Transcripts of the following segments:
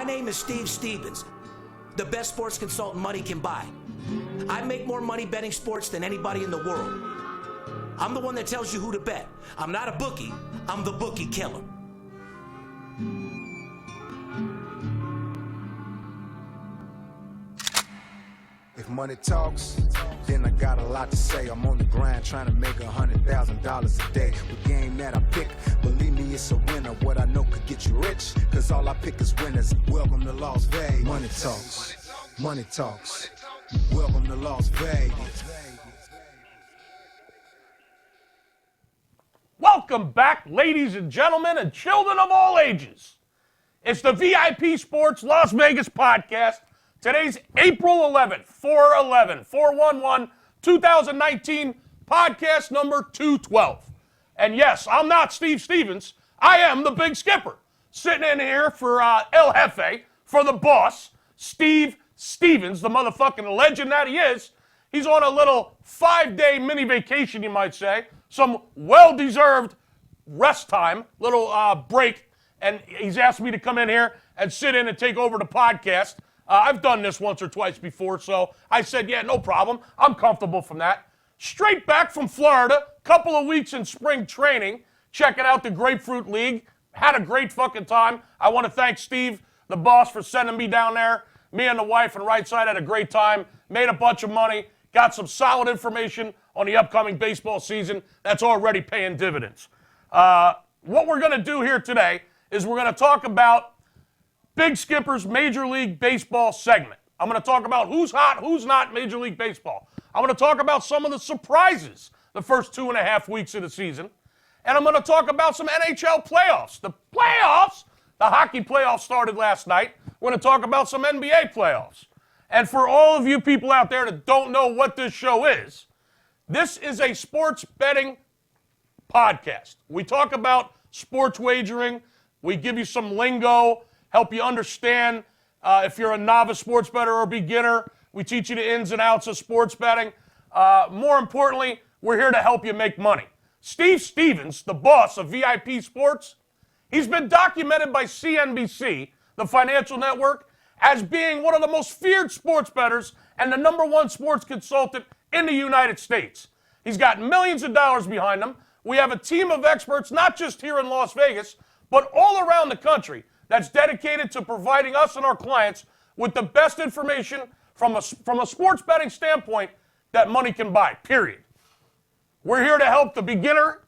My name is Steve Stevens, the best sports consultant money can buy. I make more money betting sports than anybody in the world. I'm the one that tells you who to bet. I'm not a bookie, I'm the Bookie Killer. If money talks, then I got a lot to say. I'm on the grind trying to make $100,000 a day. The game that I pick, believe me, it's a winner. What I know could get you rich, cause all I pick is winners. Welcome to Las Vegas. Money talks, money talks. Welcome to Las Vegas. Welcome back, ladies and gentlemen, and children of all ages. It's the VIP Sports Las Vegas podcast. Today's April 11th, 4/11/2019, podcast number 212. And yes, I'm not Steve Stevens. I am the Big Skipper. Sitting in here for El Jefe, for the boss, Steve Stevens, the motherfucking legend that he is. He's on a little 5-day mini vacation, you might say. Some well-deserved rest time, little break. And he's asked me to come in here and sit in and take over the podcast. I've done this once or twice before, so I said, yeah, no problem. I'm comfortable from that. Straight back from Florida, couple of weeks in spring training, checking out the Grapefruit League. Had a great fucking time. I want to thank Steve, the boss, for sending me down there. Me and the wife and right side had a great time, made a bunch of money, got some solid information on the upcoming baseball season that's already paying dividends. What we're going to do here today is we're going to talk about Big Skipper's Major League Baseball segment. I'm going to talk about who's hot, who's not Major League Baseball. I'm going to talk about some of the surprises the first 2.5 weeks of the season. And I'm going to talk about some NHL playoffs. The playoffs, the hockey playoffs started last night. We're going to talk about some NBA playoffs. And for all of you people out there that don't know what this show is, this is a sports betting podcast. We talk about sports wagering. We give you some lingo, help you understand if you're a novice sports bettor or a beginner. We teach you the ins and outs of sports betting. More importantly, we're here to help you make money. Steve Stevens, the boss of VIP Sports, he's been documented by CNBC, the financial network, as being one of the most feared sports bettors and the #1 sports consultant in the United States. He's got millions of dollars behind him. We have a team of experts, not just here in Las Vegas, but all around the country, that's dedicated to providing us and our clients with the best information from a sports betting standpoint that money can buy, period. We're here to help the beginner.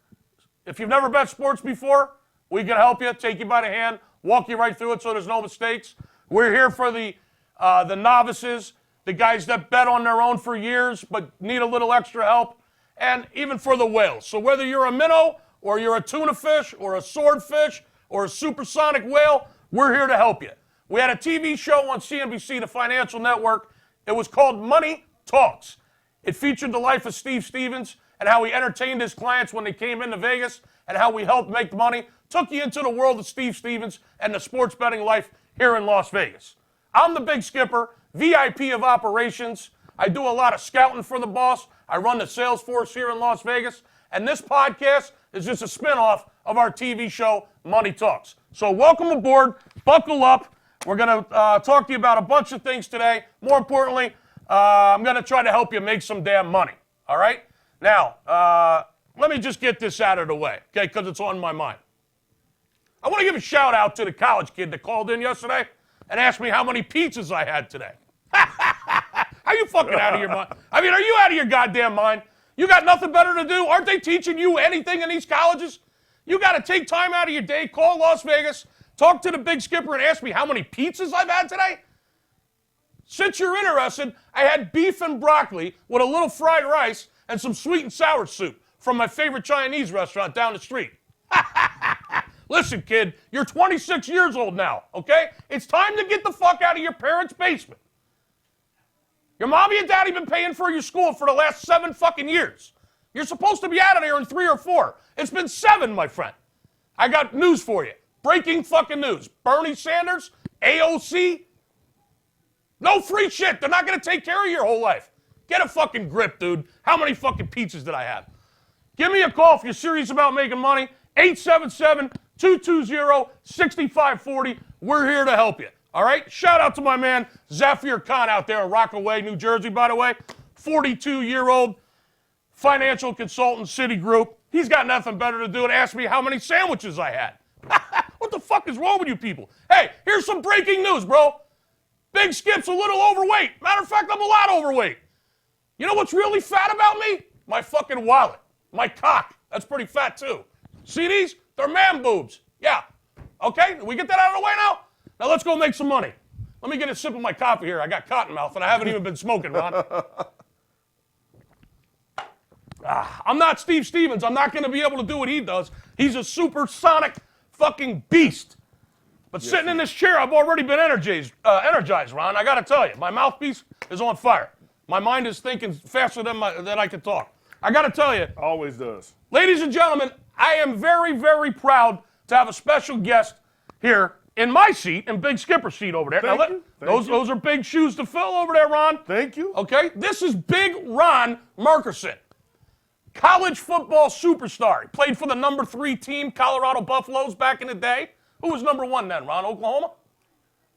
If you've never bet sports before, we can help you, take you by the hand, walk you right through it so there's no mistakes. We're here for the novices, the guys that bet on their own for years but need a little extra help, and even for the whales. So whether you're a minnow or you're a tuna fish or a swordfish or a supersonic whale, we're here to help you. We had a TV show on CNBC, the financial network. It was called Money Talks. It featured the life of Steve Stevens and how he entertained his clients when they came into Vegas and how we helped make money. Took you into the world of Steve Stevens and the sports betting life here in Las Vegas. I'm the Big Skipper, VIP of operations. I do a lot of scouting for the boss. I run the sales force here in Las Vegas. And this podcast is just a spinoff of our TV show, Money Talks. So welcome aboard. Buckle up. We're going to talk to you about a bunch of things today. More importantly, I'm going to try to help you make some damn money. All right? Now, let me just get this out of the way, okay, because it's on my mind. I want to give a shout out to the college kid that called in yesterday and asked me how many pizzas I had today. Are you fucking out of your mind? I mean, are you out of your goddamn mind? You got nothing better to do? Aren't they teaching you anything in these colleges? You got to take time out of your day, call Las Vegas, talk to the Big Skipper and ask me how many pizzas I've had today? Since you're interested, I had beef and broccoli with a little fried rice and some sweet and sour soup from my favorite Chinese restaurant down the street. Listen, kid, you're 26 years old now, okay? It's time to get the fuck out of your parents' basement. Your mommy and daddy been paying for your school for the last 7 fucking years. You're supposed to be out of there in 3 or 4. It's been 7, my friend. I got news for you. Breaking fucking news. Bernie Sanders, AOC, no free shit. They're not going to take care of your whole life. Get a fucking grip, dude. How many fucking pizzas did I have? Give me a call if you're serious about making money. 877-220-6540. We're here to help you. All right? Shout out to my man, Zafir Khan out there in Rockaway, New Jersey, by the way. 42-year-old financial consultant, Citigroup. He's got nothing better to do than ask me how many sandwiches I had. What the fuck is wrong with you people? Hey, here's some breaking news, bro. Big Skip's a little overweight. Matter of fact, I'm a lot overweight. You know what's really fat about me? My fucking wallet. My cock. That's pretty fat, too. See these? They're man boobs. Yeah. Okay, we get that out of the way now? Now let's go make some money. Let me get a sip of my coffee here. I got cotton mouth, and I haven't even been smoking, Ron. I'm not Steve Stevens. I'm not going to be able to do what he does. He's a supersonic fucking beast. But sitting in this chair, I've already been energized, Ron. I got to tell you, my mouthpiece is on fire. My mind is thinking faster than I can talk. I got to tell you. Always does. Ladies and gentlemen, I am very, very proud to have a special guest here in my seat, in Big Skipper's seat over there. Thank you. Those are big shoes to fill over there, Ron. Thank you. Okay? This is Big Ron Merkerson. College football superstar. He played for the number 3 team, Colorado Buffaloes, back in the day. Who was number 1 then, Ron? Oklahoma?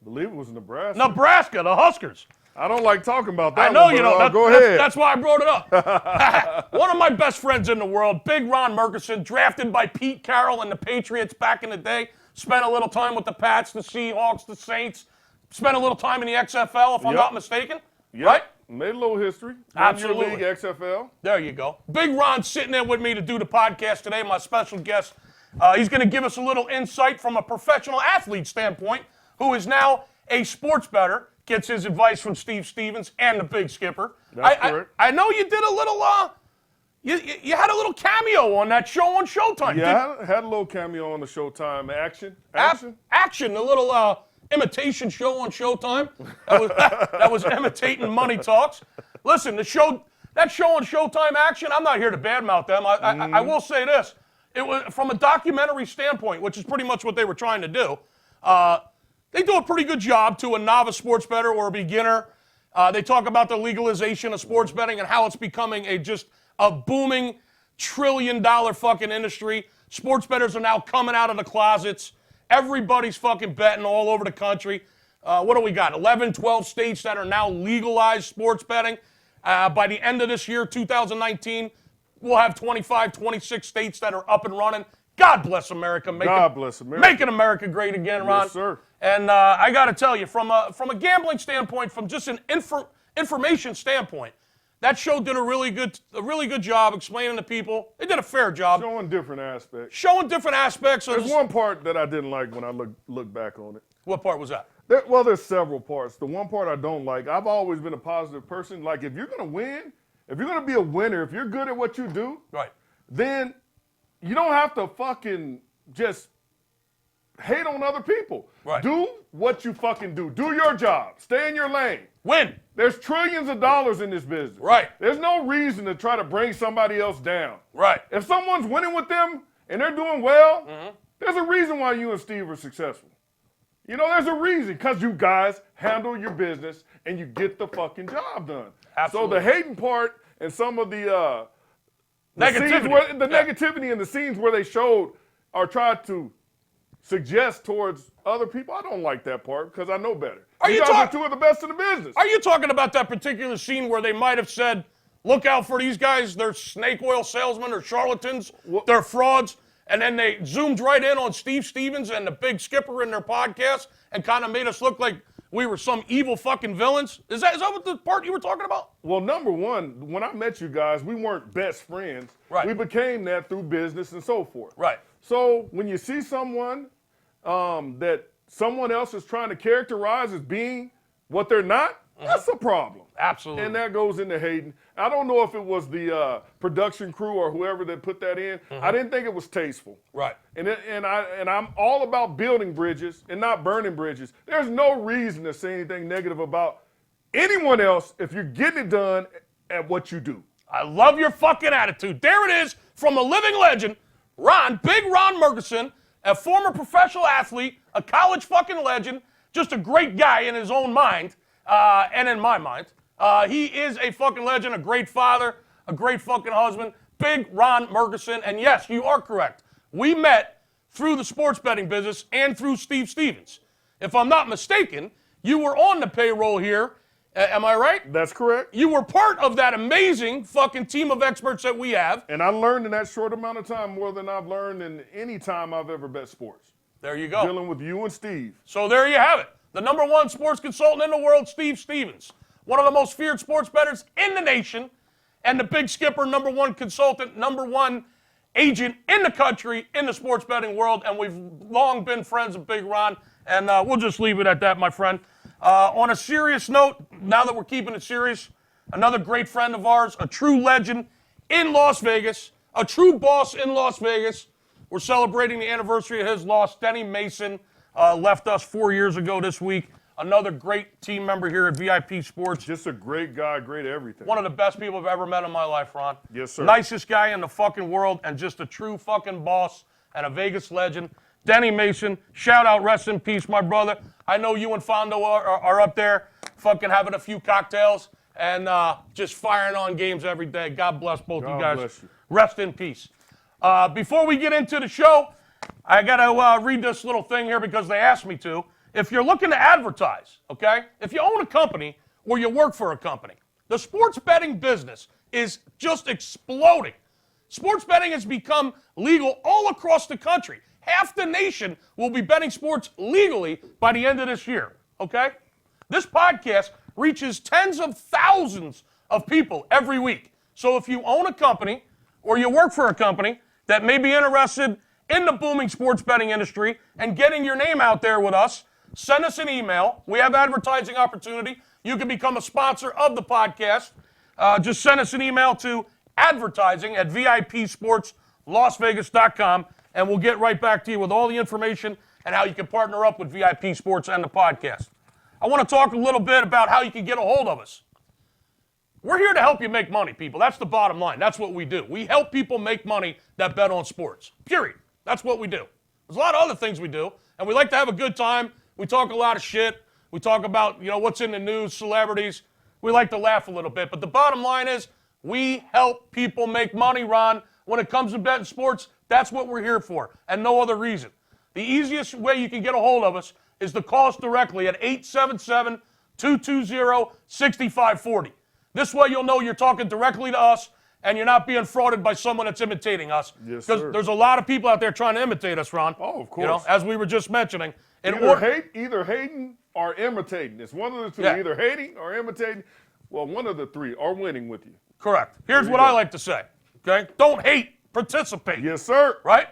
I believe it was Nebraska. Nebraska, the Huskers. I don't like talking about that. I know one, you but, don't. go ahead. That's why I brought it up. One of my best friends in the world, Big Ron Merkerson, drafted by Pete Carroll and the Patriots back in the day. Spent a little time with the Pats, the Seahawks, the Saints. Spent a little time in the XFL, if I'm not mistaken. Yep. Right? Made a little history. Absolutely. League, XFL. There you go. Big Ron sitting there with me to do the podcast today, my special guest. He's going to give us a little insight from a professional athlete standpoint, who is now a sports bettor, gets his advice from Steve Stevens and the Big Skipper. That's correct. I know you did a little, you had a little cameo on that show on Showtime. Yeah, I had a little cameo on the Showtime. Action. Action, a little imitation show on Showtime. That was imitating Money Talks. Listen, that show on Showtime, Action, I'm not here to badmouth them. I will say this. It was from a documentary standpoint, which is pretty much what they were trying to do. They do a pretty good job to a novice sports bettor or a beginner. They talk about the legalization of sports betting and how it's becoming just a booming trillion-dollar fucking industry. Sports bettors are now coming out of the closets. Everybody's fucking betting all over the country. What do we got? 11, 12 states that are now legalized sports betting. By the end of this year, 2019, we'll have 25, 26 states that are up and running. God bless America. God bless America. Making America great again, Ron. Yes, sir. And I got to tell you, from a gambling standpoint, from just an information standpoint, that show did a really good job explaining to people. They did a fair job. Showing different aspects. There's one part that I didn't like when I look back on it. What part was that? There's several parts. The one part I don't like, I've always been a positive person. Like, if you're going to win, if you're going to be a winner, if you're good at what you do, right, then you don't have to fucking just hate on other people. Right. Do what you fucking do. Do your job. Stay in your lane. Win. There's trillions of dollars in this business. Right. There's no reason to try to bring somebody else down. Right. If someone's winning with them and they're doing well, there's a reason why you and Steve are successful. You know, there's a reason, because you guys handle your business and you get the fucking job done. Absolutely. So the hating part and some of the negativity. Negativity in the scenes where they showed or tried to suggest towards other people, I don't like that part because I know better. You guys are two of the best in the business. Are you talking about that particular scene where they might have said, look out for these guys, they're snake oil salesmen or charlatans, they're frauds, and then they zoomed right in on Steve Stevens and the Big Skipper in their podcast and kind of made us look like we were some evil fucking villains? Is that what the part you were talking about? Well, number one, when I met you guys, we weren't best friends. Right. We became that through business and so forth. Right. So when you see someone that someone else is trying to characterize as being what they're not, that's a problem. Absolutely. And that goes into hating. I don't know if it was the production crew or whoever that put that in. I didn't think it was tasteful. Right. And I'm all about building bridges and not burning bridges. There's no reason to say anything negative about anyone else if you're getting it done at what you do. I love your fucking attitude. There it is, from a living legend, Big Ron Merkerson, a former professional athlete, a college fucking legend, just a great guy in his own mind, and in my mind. He is a fucking legend, a great father, a great fucking husband, Big Ron Merkerson. And yes, you are correct. We met through the sports betting business and through Steve Stevens. if I'm not mistaken, you were on the payroll here. Am I right? That's correct. You were part of that amazing fucking team of experts that we have. And I learned in that short amount of time more than I've learned in any time I've ever bet sports. There you go. Dealing with you and Steve. So there you have it. The number one sports consultant in the world, Steve Stevens. One of the most feared sports bettors in the nation. And the Big Skipper, number one consultant, number one agent in the country in the sports betting world. And we've long been friends of Big Ron. And we'll just leave it at that, my friend. On a serious note, now that we're keeping it serious, another great friend of ours, a true legend in Las Vegas, a true boss in Las Vegas. We're celebrating the anniversary of his loss. Denny Mason left us 4 years ago this week. Another great team member here at VIP Sports. Just a great guy, great at everything. One of the best people I've ever met in my life, Ron. Yes, sir. Nicest guy in the fucking world and just a true fucking boss and a Vegas legend. Denny Mason, shout out, rest in peace, my brother. I know you and Fondo are up there fucking having a few cocktails and just firing on games every day. God bless both you guys. Bless you. Rest in peace. Before we get into the show, I got to read this little thing here because they asked me to. If you're looking to advertise, okay, if you own a company or you work for a company, the sports betting business is just exploding. Sports betting has become legal all across the country. Half the nation will be betting sports legally by the end of this year, okay? This podcast reaches tens of thousands of people every week. So if you own a company or you work for a company that may be interested in the booming sports betting industry and getting your name out there with us, send us an email. We have advertising opportunity. You can become a sponsor of the podcast. Just send us an email to advertising@VIPSportsLasVegas.com, and we'll get right back to you with all the information and how you can partner up with VIP Sports and the podcast. I want to talk a little bit about how you can get a hold of us. We're here to help you make money, people. That's the bottom line. That's what we do. We help people make money that bet on sports, period. That's what we do. There's a lot of other things we do, and we like to have a good time. We talk a lot of shit. We talk about, what's in the news, celebrities. We like to laugh a little bit. But the bottom line is we help people make money, Ron. When it comes to betting sports, that's what we're here for, and no other reason. The easiest way you can get a hold of us is to call us directly at 877-220-6540. This way you'll know you're talking directly to us and you're not being frauded by someone that's imitating us. Yes, because sir. there's a lot of people out there trying to imitate us, Ron. Oh, of course. As we were just mentioning. Either hating or imitating. It's one of the two. Yeah. Either hating or imitating. Well, one of the three are winning with you. Correct. Here's what I like to say, okay? Don't hate, participate. Yes, sir. Right?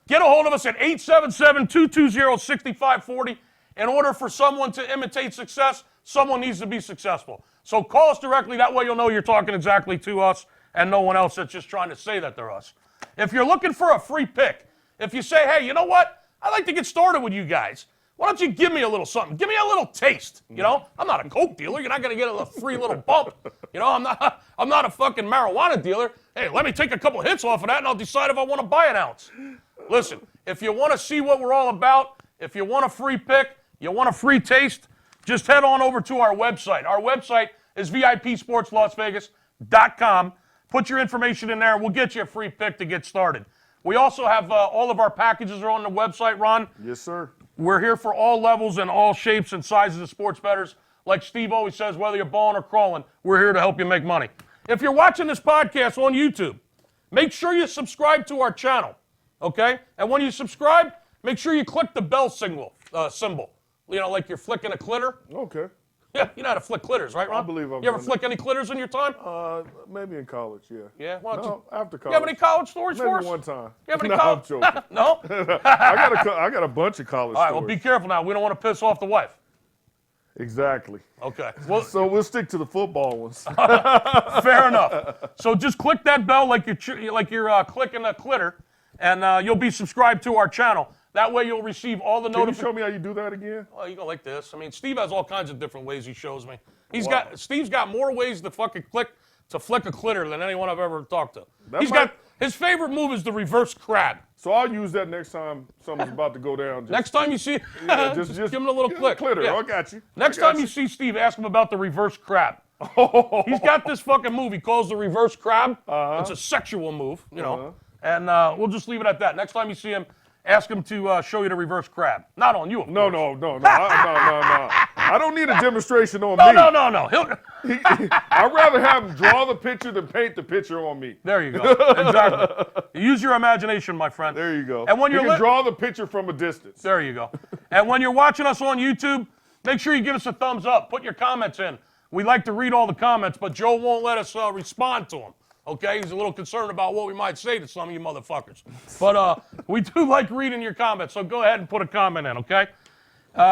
Get a hold of us at 877-220-6540. In order for someone to imitate success, someone needs to be successful. So call us directly. That way you'll know you're talking exactly to us and no one else that's just trying to say that they're us. If you're looking for a free pick, if you say, hey, you know what? I'd like to get started with you guys. Why don't you give me a little something? Give me a little taste. I'm not a coke dealer. You're not going to get a free little bump. I'm not a fucking marijuana dealer. Hey, let me take a couple hits off of that and I'll decide if I want to buy an ounce. Listen, if you want to see what we're all about, if you want a free pick, you want a free taste, just head on over to our website. Our website is VIPSportsLasVegas.com. Put your information in there and we'll get you a free pick to get started. We also have all of our packages are on the website, Ron. Yes, sir. We're here for all levels and all shapes and sizes of sports bettors. Like Steve always says, whether you're balling or crawling, we're here to help you make money. If you're watching this podcast on YouTube, make sure you subscribe to our channel, okay? And when you subscribe, make sure you click the bell symbol. Like you're flicking a clitter. Okay. Yeah, you know how to flick clitters, right, Ron? I believe I've You ever done flick any clitters in your time? Maybe in college, yeah. Yeah? Why don't No, after college. you have any college stories for us? Maybe one time. You have any No, college? I'm joking. No? I got a bunch of college All right, well, stories. be careful now. We don't want to piss off the wife. Exactly. Okay. Well, So we'll stick to the football ones. fair enough. So just click that bell like you're clicking a clitter, and you'll be subscribed to our channel. That way you'll receive all the Can you notifications. show me how you do that again? Well, you go like this. I mean, Steve has all kinds of different ways he shows me. Wow. Steve's got more ways to flick a clitter than anyone I've ever talked to. That His favorite move is the reverse crab. So I'll use that next time something's about to go down. Next time you see, just give him a little give click. Clitter. Yeah. I got you. Next time you see Steve, ask him about the reverse crab. He's got this fucking move he calls the reverse crab. It's a sexual move, and we'll just leave it at that. Next time you see him, ask him to show you the reverse crab. Not on you, of No. course. No. I don't need a demonstration on me. No. I'd rather have him draw the picture than paint the picture on me. There you go. Exactly. Use your imagination, my friend. There you go. And when you you're can draw the picture from a distance. There you go. And when you're watching us on YouTube, make sure you give us a thumbs up. Put your comments in. We like to read all the comments, but Joe won't let us respond to them. Okay? He's a little concerned about what we might say to some of you motherfuckers. But we do like reading your comments, so go ahead and put a comment in, okay?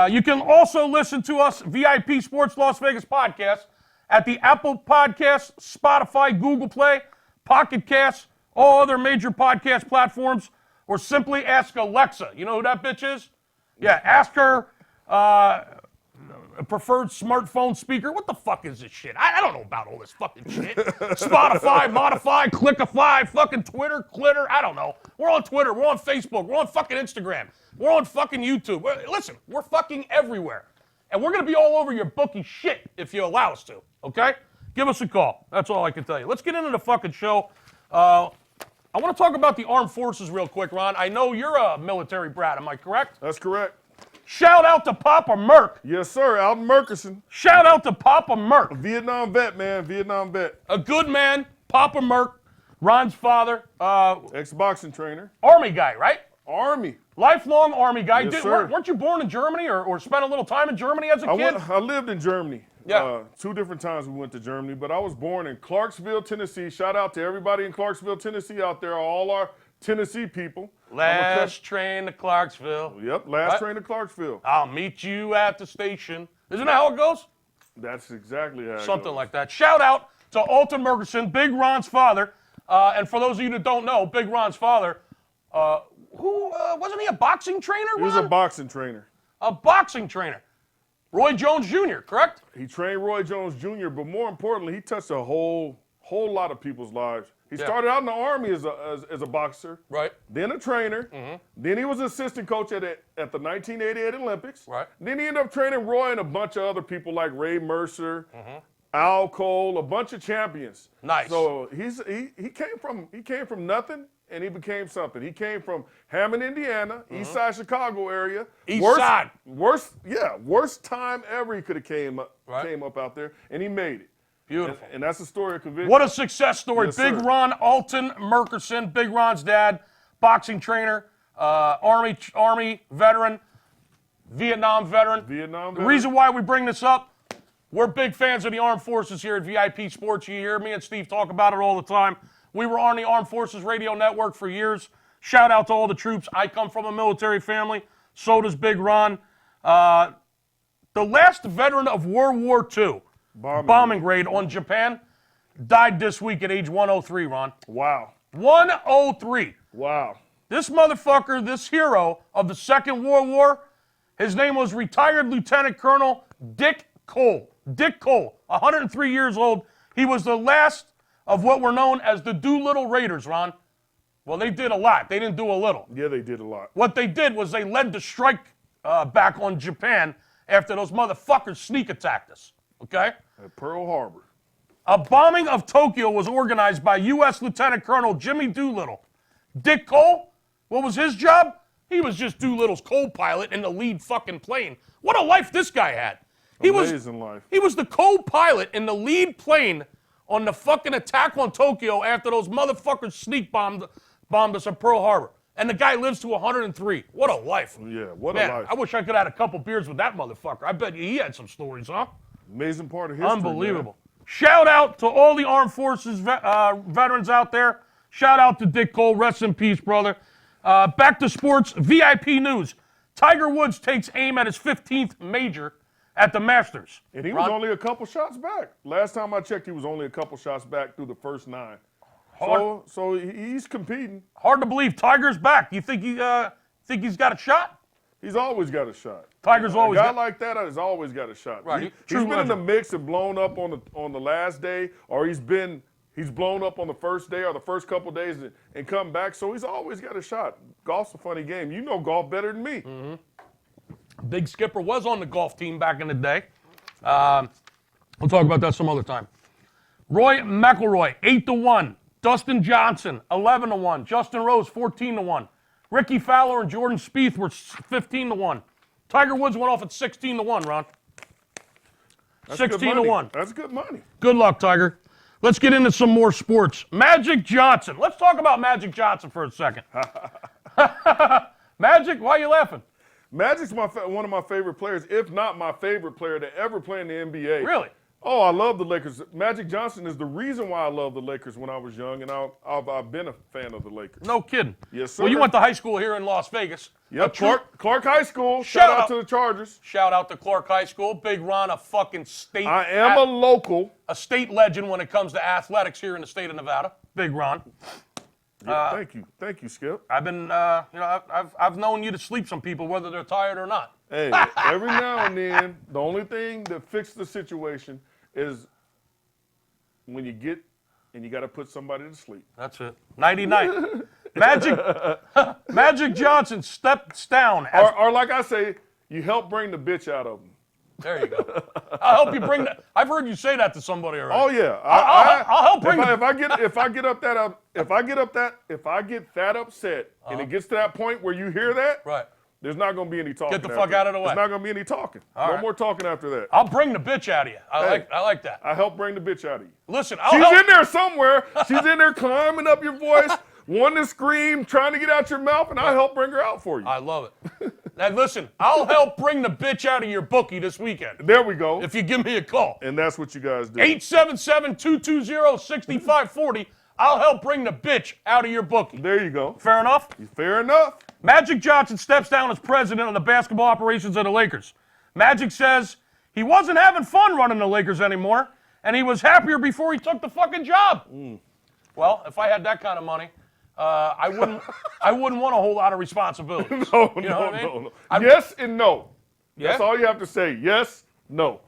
You can also listen to us, VIP Sports Las Vegas Podcast, at the Apple Podcasts, Spotify, Google Play, Pocket Casts, all other major podcast platforms, or simply ask Alexa. You know who that bitch is? Yeah, ask her a preferred smartphone speaker. What the fuck is this shit? I don't know about all this fucking shit. Spotify, Modify, Clickify, fucking Twitter, Clitter, I don't know. We're on Twitter, we're on Facebook, we're on fucking Instagram, we're on fucking YouTube. Listen, we're fucking everywhere. And we're going to be all over your bookie shit if you allow us to, okay? Give us a call. That's all I can tell you. Let's get into the fucking show. I want to talk about the armed forces real quick, Ron. I know you're a military brat, am I correct? That's correct. Shout out to Papa Merck. Yes, sir. Alton Murkerson. Shout out to Papa Merck. Vietnam vet, man. Vietnam vet. A good man, Papa Merck, Ron's father. Ex-boxing trainer. Army guy, right? Army. Lifelong Army guy. Yes, sir. Weren't you born in Germany or spent a little time in Germany as a kid? I lived in Germany. Yeah. 2 different times we went to Germany, but I was born in Clarksville, Tennessee. Shout out to everybody in Clarksville, Tennessee out there, all our Tennessee people. Last train to Clarksville. Yep, last train to Clarksville. I'll meet you at the station. Isn't that how it goes? That's exactly how it Something goes. like that. Shout out to Alton Murkerson, Big Ron's father. And for those of you that don't know, Big Ron's father, wasn't he a boxing trainer, Ron? He was a boxing trainer. A boxing trainer. Roy Jones Jr., correct? He trained Roy Jones Jr., but more importantly, he touched a whole lot of people's lives. He started out in the Army as a boxer, Right. then a trainer, then he was an assistant coach at the 1988 Olympics. Right. Then he ended up training Roy and a bunch of other people like Ray Mercer, Al Cole, a bunch of champions. Nice. So he came from nothing and he became something. He came from Hammond, Indiana, East Side Chicago area. Side. Worst time ever he could have came up out there, and he made it. Beautiful. And that's the story of conviction. What a success story. Yes, Big sir. Ron Alton Murkerson, Big Ron's dad, boxing trainer, Army veteran, Vietnam veteran. Vietnam The veteran. reason why we bring this up, we're big fans of the Armed Forces here at VIP Sports. You hear me and Steve talk about it all the time. We were on the Armed Forces Radio Network for years. Shout out to all the troops. I come from a military family. So does Big Ron. The last veteran of World War II, bombing raid on Japan, died this week at age 103, Ron. Wow. 103. Wow. This motherfucker, this hero of the Second World War, his name was retired Lieutenant Colonel Dick Cole. Dick Cole, 103 years old. He was the last of what were known as the Doolittle Raiders, Ron. Well, they did a lot. They didn't do a little. Yeah, they did a lot. What they did was they led the strike back on Japan after those motherfuckers sneak attacked us. Okay? At Pearl Harbor. A bombing of Tokyo was organized by U.S. Lieutenant Colonel Jimmy Doolittle. Dick Cole, what was his job? He was just Doolittle's co-pilot in the lead fucking plane. What a life this guy had. Amazing life. He was the co-pilot in the lead plane on the fucking attack on Tokyo after those motherfuckers sneak bombed us at Pearl Harbor. And the guy lives to 103. What a life. Yeah, what Man, a life. I wish I could have had a couple beers with that motherfucker. I bet you he had some stories, huh? Amazing part of history. Unbelievable. Shout out to all the Armed Forces veterans out there. Shout out to Dick Cole. Rest in peace, brother. Back to sports. VIP news. Tiger Woods takes aim at his 15th major at the Masters. And he was only a couple shots back. Last time I checked, he was only a couple shots back through the first 9. So he's competing. Hard to believe Tiger's back. You think he's got a shot? He's always got a shot. Tiger's always a guy got like that has always got a shot. Right. He's been in the mix and blown up on the last day, or he's blown up on the first day or the first couple days and come back. So he's always got a shot. Golf's a funny game. You know golf better than me. Mm-hmm. Big Skipper was on the golf team back in the day. We'll talk about that some other time. Roy McIlroy, 8-1. Dustin Johnson, 11-1. Justin Rose, 14-1. Ricky Fowler and Jordan Spieth were 15-1. Tiger Woods went off at 16-1, Ron. 16-1. That's good money. Good luck, Tiger. Let's get into some more sports. Magic Johnson. Let's talk about Magic Johnson for a second. Magic, why are you laughing? Magic's one of my favorite players, if not my favorite player to ever play in the NBA. Really? Oh, I love the Lakers. Magic Johnson is the reason why I love the Lakers when I was young, and I've been a fan of the Lakers. No kidding. Yes, sir. Well, you went to high school here in Las Vegas. Yep, Clark High School. Shout Shout out out to the Chargers. Shout out to Clark High School. Big Ron, a fucking state. I am a local. A state legend when it comes to athletics here in the state of Nevada. Big Ron. Yeah, thank you, Skip. I've been, I've known you to sleep some people, whether they're tired or not. Hey, every now and then, the only thing that fixes the situation is when you get and you got to put somebody to sleep. That's it. 99. Magic Johnson steps down. Or like I say, you help bring the bitch out of them. There you go. I'll help you bring that. I've heard you say that to somebody already. Oh yeah, I'll help bring. If I get that upset and it gets to that point where you hear that, Right. there's not going to be any talking. Get the fuck out of the way. There's not going to be any talking. All no right. more talking after that. I'll bring the bitch out of you. I like that. I help bring the bitch out of you. Listen, She's in there somewhere. She's in there climbing up your voice, wanting to scream, trying to get out your mouth, and I help bring her out for you. I love it. Now listen, I'll help bring the bitch out of your bookie this weekend. There we go. If you give me a call. And that's what you guys do. 877-220-6540. I'll help bring the bitch out of your bookie. There you go. Fair enough? Fair enough. Magic Johnson steps down as president of the basketball operations of the Lakers. Magic says he wasn't having fun running the Lakers anymore, and he was happier before he took the fucking job. Well, if I had that kind of money, I wouldn't want a whole lot of responsibilities. No. Yes and no. Yeah? That's all you have to say. Yes, no.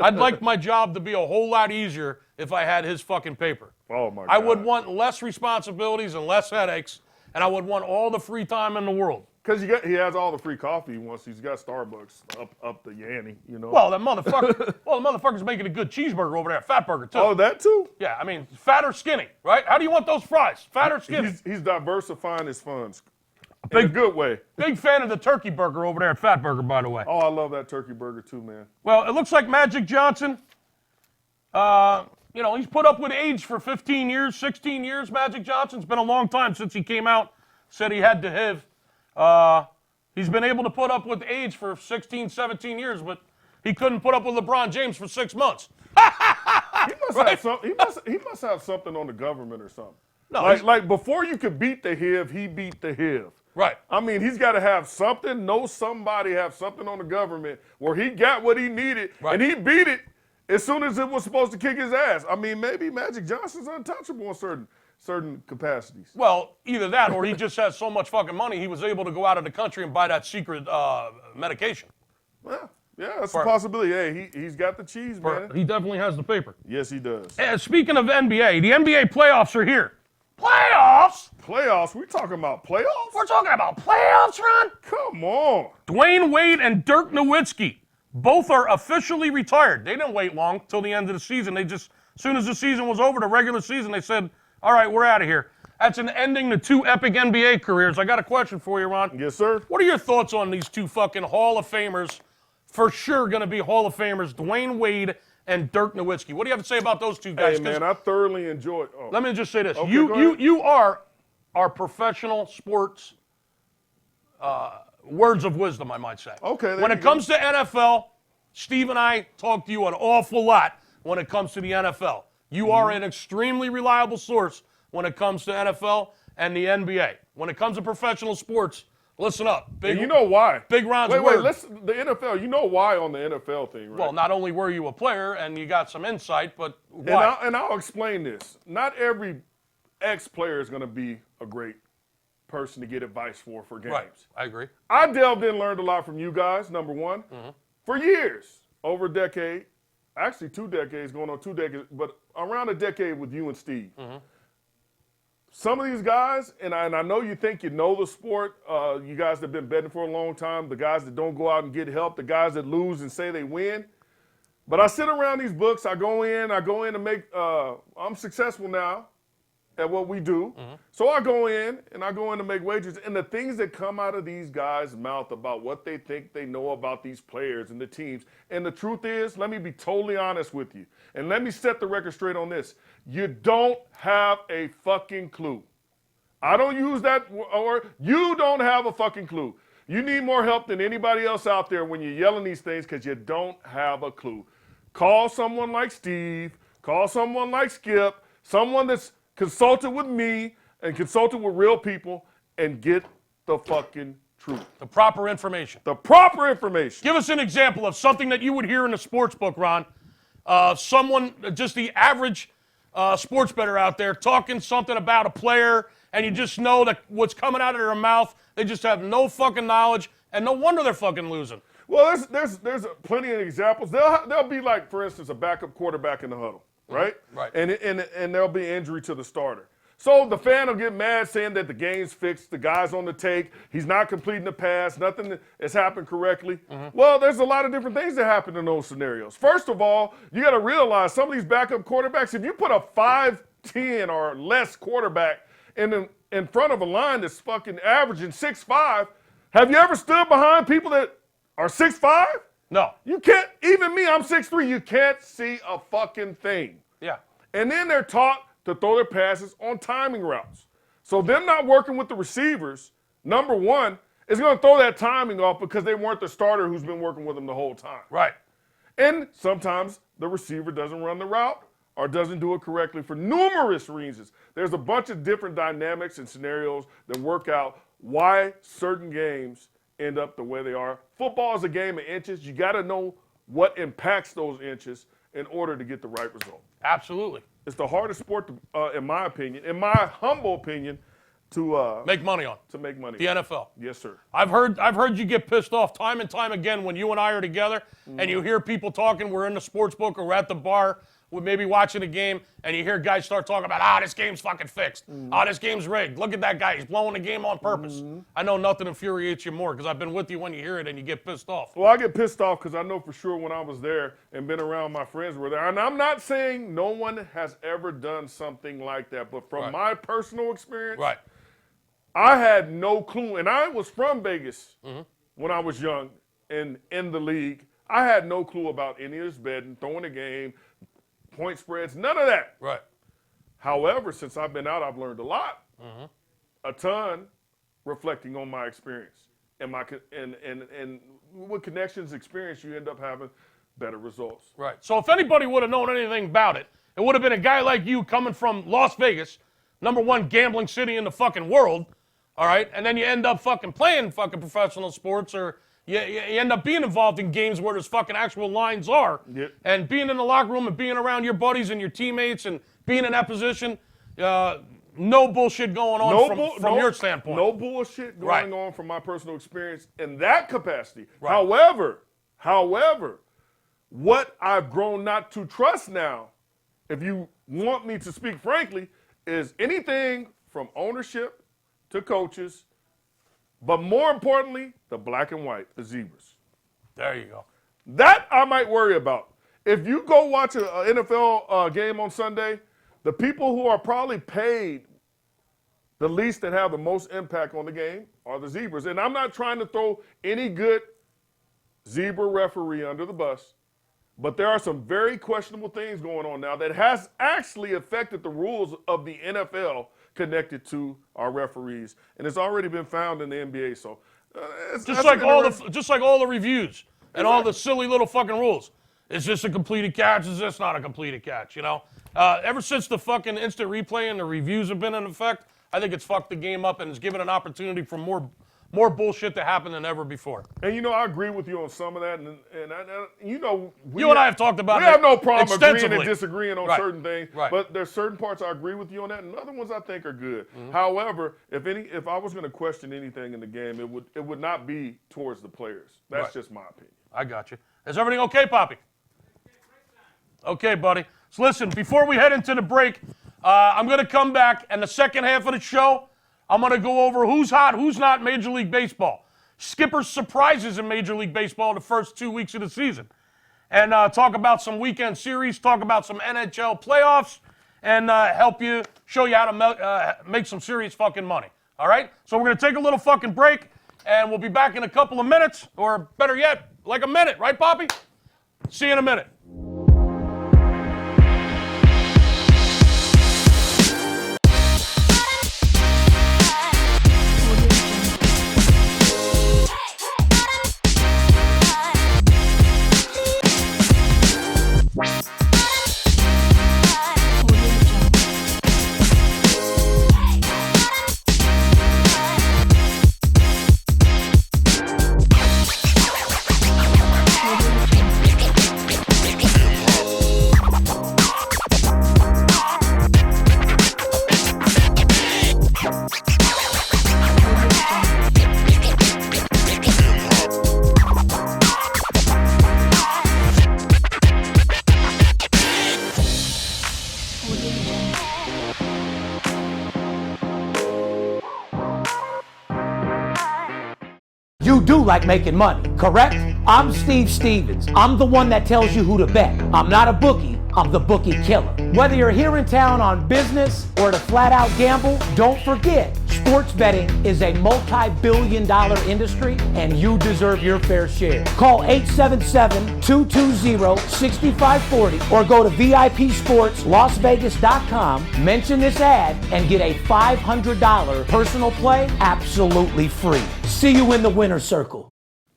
I'd like my job to be a whole lot easier if I had his fucking paper. Oh, my God. I would want less responsibilities and less headaches, and I would want all the free time in the world. Because he has all the free coffee once he's got Starbucks up the Yanny, you know. Well, the motherfucker's making a good cheeseburger over there at Fatburger, too. Oh, that too? Yeah, I mean, fat or skinny, right? How do you want those fries? Fat or skinny? He's diversifying his funds in a good way. Big fan of the turkey burger over there at Fatburger, by the way. Oh, I love that turkey burger too, man. Well, it looks like Magic Johnson, he's put up with age for 15 years, 16 years, Magic Johnson. It's been a long time since he came out, said he had to HIV. He's been able to put up with age for 16, 17 years, but he couldn't put up with LeBron James for 6 months. He must have something on the government or something. No, like before you could beat the HIV, he beat the HIV. Right. I mean, he's got to have something, somebody have something on the government where he got what he needed, right. And he beat it as soon as it was supposed to kick his ass. I mean, maybe Magic Johnson's untouchable in certain capacities. Well, either that or he just has so much fucking money he was able to go out of the country and buy that secret medication. Well, yeah, that's a possibility. Hey, he's got the cheese, man. He definitely has the paper. Yes, he does. Speaking of NBA, the NBA playoffs are here. Playoffs? Playoffs? We talking about playoffs? We're talking about playoffs, Ron? Come on. Dwayne Wade and Dirk Nowitzki both are officially retired. They didn't wait long till the end of the season. As soon as the season was over, the regular season, they said, all right, we're out of here. That's an ending to two epic NBA careers. I got a question for you, Ron. Yes, sir. What are your thoughts on these two fucking Hall of Famers, for sure going to be Hall of Famers, Dwayne Wade and Dirk Nowitzki? What do you have to say about those two guys? Hey, man, I thoroughly enjoyed. Oh. Let me just say this. Okay, You are our professional sports words of wisdom, I might say. Okay. When it comes to NFL, Steve and I talk to you an awful lot when it comes to the NFL. You are an extremely reliable source when it comes to NFL and the NBA. When it comes to professional sports, listen up. And you know why? Big Ron's word. word. The NFL, you know why on the NFL thing, right? Well, not only were you a player and you got some insight, but why? And I'll explain this. Not every ex-player is going to be a great person to get advice for games. Right, I agree. I delved in and learned a lot from you guys, number one. Mm-hmm. For years, over a decade, actually 2 decades, going on 2 decades, but around a decade with you and Steve. Mm-hmm. Some of these guys, and I know you think you know the sport, you guys that have been betting for a long time, the guys that don't go out and get help, the guys that lose and say they win. But I sit around these books, I go in and make, I'm successful now, at what we do. So I go in to make wagers, and the things that come out of these guys' mouth about what they think they know about these players and the teams. And the truth is, let me be totally honest with you, and let me set the record straight on this. You don't have a fucking clue. I don't use that, or you don't have a fucking clue. You need more help than anybody else out there when you're yelling these things because you don't have a clue. Call someone like Steve, call someone like Skip, someone that's consulted with me and consulted with real people, and get the fucking truth. The proper information. The proper information. Give us an example of something that you would hear in a sports book, Ron. Someone, just the average sports bettor out there, talking something about a player, and you just know that what's coming out of their mouth, they just have no fucking knowledge, and no wonder they're fucking losing. Well, there's plenty of examples. There'll be like, for instance, a backup quarterback in the huddle, right? Right. And there'll be injury to the starter. So the fan will get mad saying that the game's fixed, the guy's on the take, he's not completing the pass, nothing has happened correctly. Well, there's a lot of different things that happen in those scenarios. First of all, you got to realize some of these backup quarterbacks, if you put a 5'10" or less quarterback in front of a line that's fucking averaging 6'5", have you ever stood behind people that are 6'5"? No. You can't, even me, I'm 6'3", you can't see a fucking thing. Yeah. And then they're taught to throw their passes on timing routes. So them not working with the receivers, number one, is going to throw that timing off because they weren't the starter who's been working with them the whole time. Right. And sometimes the receiver doesn't run the route or doesn't do it correctly for numerous reasons. There's a bunch of different dynamics and scenarios that work out why certain games end up the way they are. Football is a game of inches. You got to know what impacts those inches in order to get the right result. Absolutely. It's the hardest sport, in my opinion, in my humble opinion, to make money on. To make money. The NFL. Yes, sir. I've heard you get pissed off time and time again when you and I are together and you hear people talking. We're in the sports book or we're at the bar. We're maybe watching a game, and you hear guys start talking about, this game's fucking fixed. This game's rigged. Look at that guy. He's blowing the game on purpose. I know nothing infuriates you more because I've been with you when you hear it and you get pissed off. Well, I get pissed off because I know for sure when I was there and been around my friends were there. And I'm not saying no one has ever done something like that, but from my personal experience, I had no clue. And I was from Vegas when I was young and in the league. I had no clue about any of this betting, throwing a game, point spreads, none of that. Right. However, since I've been out, I've learned a lot, a ton, reflecting on my experience and my and with connections, experience, you end up having better results. Right. So if anybody would have known anything about it, it would have been a guy like you coming from Las Vegas, #1 gambling city in the fucking world. All right, and then you end up fucking playing fucking professional sports, or you end up being involved in games where there's fucking actual lines are. Yep. And being in the locker room and being around your buddies and your teammates and being in that position, no bullshit going on from your standpoint. No bullshit going on from my personal experience in that capacity. Right. However, what I've grown not to trust now, if you want me to speak frankly, is anything from ownership to coaches, but more importantly, the black and white, the zebras. There you go. That I might worry about. If you go watch an NFL game on Sunday, the people who are probably paid the least that have the most impact on the game are the zebras. And I'm not trying to throw any good zebra referee under the bus, but there are some very questionable things going on now that has actually affected the rules of the NFL connected to our referees, and it's already been found in the NBA. So, just like all the reviews and all the silly little fucking rules. Is this a completed catch? Is this not a completed catch? You know, ever since the fucking instant replay and the reviews have been in effect, I think it's fucked the game up and it's given an opportunity for more bullshit to happen than ever before. And, you know, I agree with you on some of that. And you know, you and I have talked about it. We have no problem agreeing and extensively. Disagreeing on certain things. Right. But there's certain parts I agree with you on that, and other ones I think are good. However, if I was going to question anything in the game, it would not be towards the players. That's just my opinion. I got you. Is everything okay, Poppy? Okay, buddy. So listen, before we head into the break, I'm going to come back, and the second half of the show, I'm going to go over who's hot, who's not in Major League Baseball. Skipper's surprises in Major League Baseball the first 2 weeks of the season. And talk about some weekend series, talk about some NHL playoffs, and help you, show you how to make some serious fucking money. All right? So we're going to take a little fucking break, and we'll be back in a couple of minutes, or better yet, like a minute. Right, Poppy? See you in a minute. You do like making money, correct? I'm Steve Stevens. I'm the one that tells you who to bet. I'm not a bookie, I'm the Bookie Killer. Whether you're here in town on business or to flat out gamble, don't forget, sports betting is a multi-billion-dollar industry and you deserve your fair share. Call 877-220-6540 or go to VIPSportsLasVegas.com, mention this ad, and get a $500 personal play absolutely free. See you in the winner's circle.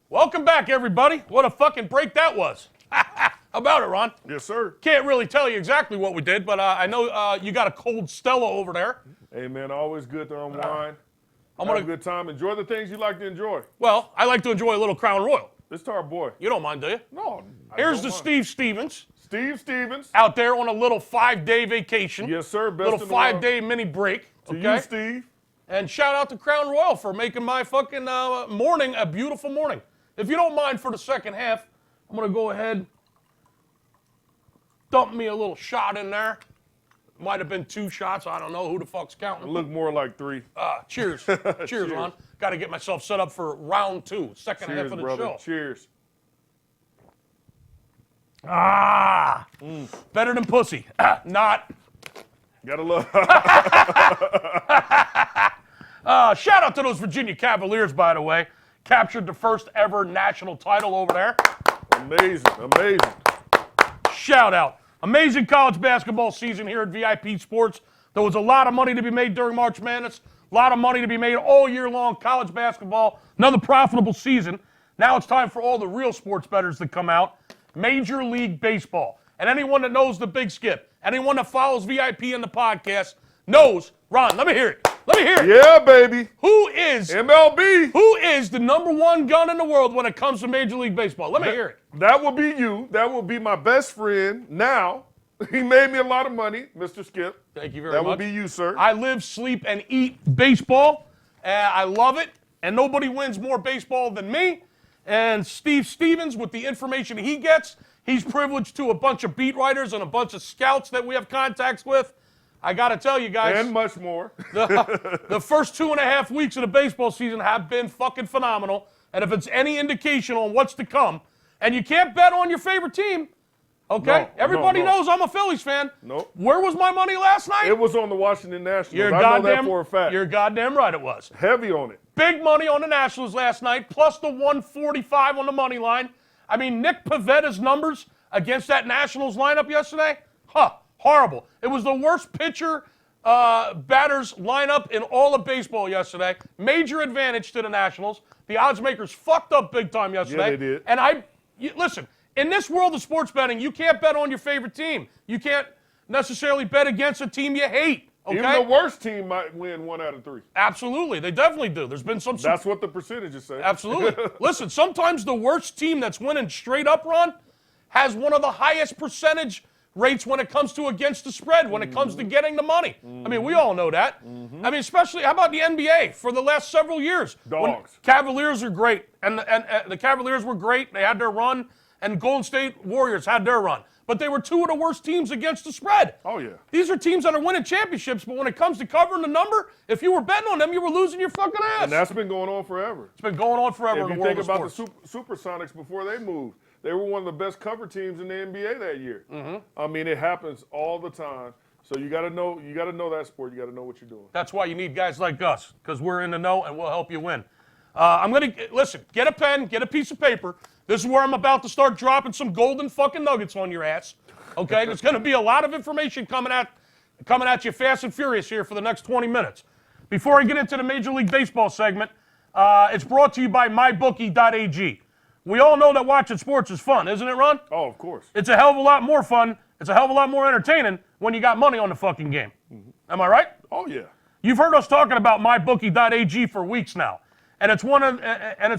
Welcome back, everybody. What a fucking break that was. How about it, Ron? Yes, sir. Can't really tell you exactly what we did, but I know you got a cold Stella over there. Hey, man, always good to unwind. I'm Have gonna a good time. Enjoy the things you like to enjoy. Well, I like to enjoy a little Crown Royal. This is our boy. You don't mind, do you? No. Here's don't the mind. Steve Stevens Steve Stevens. out there on a little 5-day vacation. Yes, sir. Best Little in the world. 5-day mini break. To Okay. you, Steve. And shout out to Crown Royal for making my fucking morning a beautiful morning. If you don't mind, for the second half, I'm going to go ahead, dump me a little shot in there. Might have been 2 shots. I don't know. Who the fuck's counting? Look more like 3. Cheers. Cheers, Ron. Got to get myself set up for round 2, second half Cheers, of the brother. show. Cheers. Better than pussy. Not. Gotta love. Shout out to those Virginia Cavaliers, by the way. Captured the first ever national title over there. Amazing. Amazing. Shout out. Amazing college basketball season here at VIP Sports. There was a lot of money to be made during March Madness. A lot of money to be made all year long. College basketball. Another profitable season. Now it's time for all the real sports bettors to come out. Major League Baseball. And anyone that knows the Big Skip, anyone that follows VIP in the podcast knows. Ron, let me hear it. Let me hear it. Yeah, baby. Who is MLB. the number one gun in the world when it comes to Major League Baseball? Let me hear it. That will be you. That will be my best friend now. He made me a lot of money, Mr. Skip. Thank you very That much. will be you, sir. I live, sleep, and eat baseball. I love it. And nobody wins more baseball than me. And Steve Stevens, with the information he gets, he's privileged to a bunch of beat writers and a bunch of scouts that we have contacts with. I got to tell you guys. And much more. The first 2.5 weeks of the baseball season have been fucking phenomenal. And if it's any indication on what's to come, and you can't bet on your favorite team, okay? No, Everybody no. knows I'm a Phillies fan. Nope. Where was my money last night? It was on the Washington Nationals. You're I know that for a fact. You're goddamn right it was. Heavy on it. Big money on the Nationals last night, plus the 145 on the money line. I mean, Nick Pavetta's numbers against that Nationals lineup yesterday, horrible. It was the worst pitcher batters lineup in all of baseball yesterday. Major advantage to the Nationals. The odds makers fucked up big time yesterday. Yeah, they did. And listen, in this world of sports betting, you can't bet on your favorite team. You can't necessarily bet against a team you hate. Okay? Even the worst team might win 1 out of 3. Absolutely. They definitely do. There's been some. That's what the percentages say. Absolutely. Listen, sometimes the worst team that's winning straight up, Ron, has one of the highest percentage rates when it comes to against the spread, when it comes to getting the money. I mean, we all know that. I mean, especially, how about the NBA for the last several years? Dogs. Cavaliers are great, and the Cavaliers were great. They had their run, and Golden State Warriors had their run. But they were 2 of the worst teams against the spread. Oh, yeah. These are teams that are winning championships, but when it comes to covering the number, if you were betting on them, you were losing your fucking ass. And that's been going on forever. It's been going on forever If in you the world think of about sports. the Supersonics before they moved, they were one of the best cover teams in the NBA that year. I mean, it happens all the time. So you got to know that sport. You got to know what you're doing. That's why you need guys like us, because we're in the know and we'll help you win. Listen, get a pen, get a piece of paper. This is where I'm about to start dropping some golden fucking nuggets on your ass. Okay? There's going to be a lot of information coming at you fast and furious here for the next 20 minutes. Before I get into the Major League Baseball segment, it's brought to you by mybookie.ag. We all know that watching sports is fun, isn't it, Ron? Oh, of course. It's a hell of a lot more fun. It's a hell of a lot more entertaining when you got money on the fucking game. Mm-hmm. Am I right? Oh, yeah. You've heard us talking about mybookie.ag for weeks now. And it's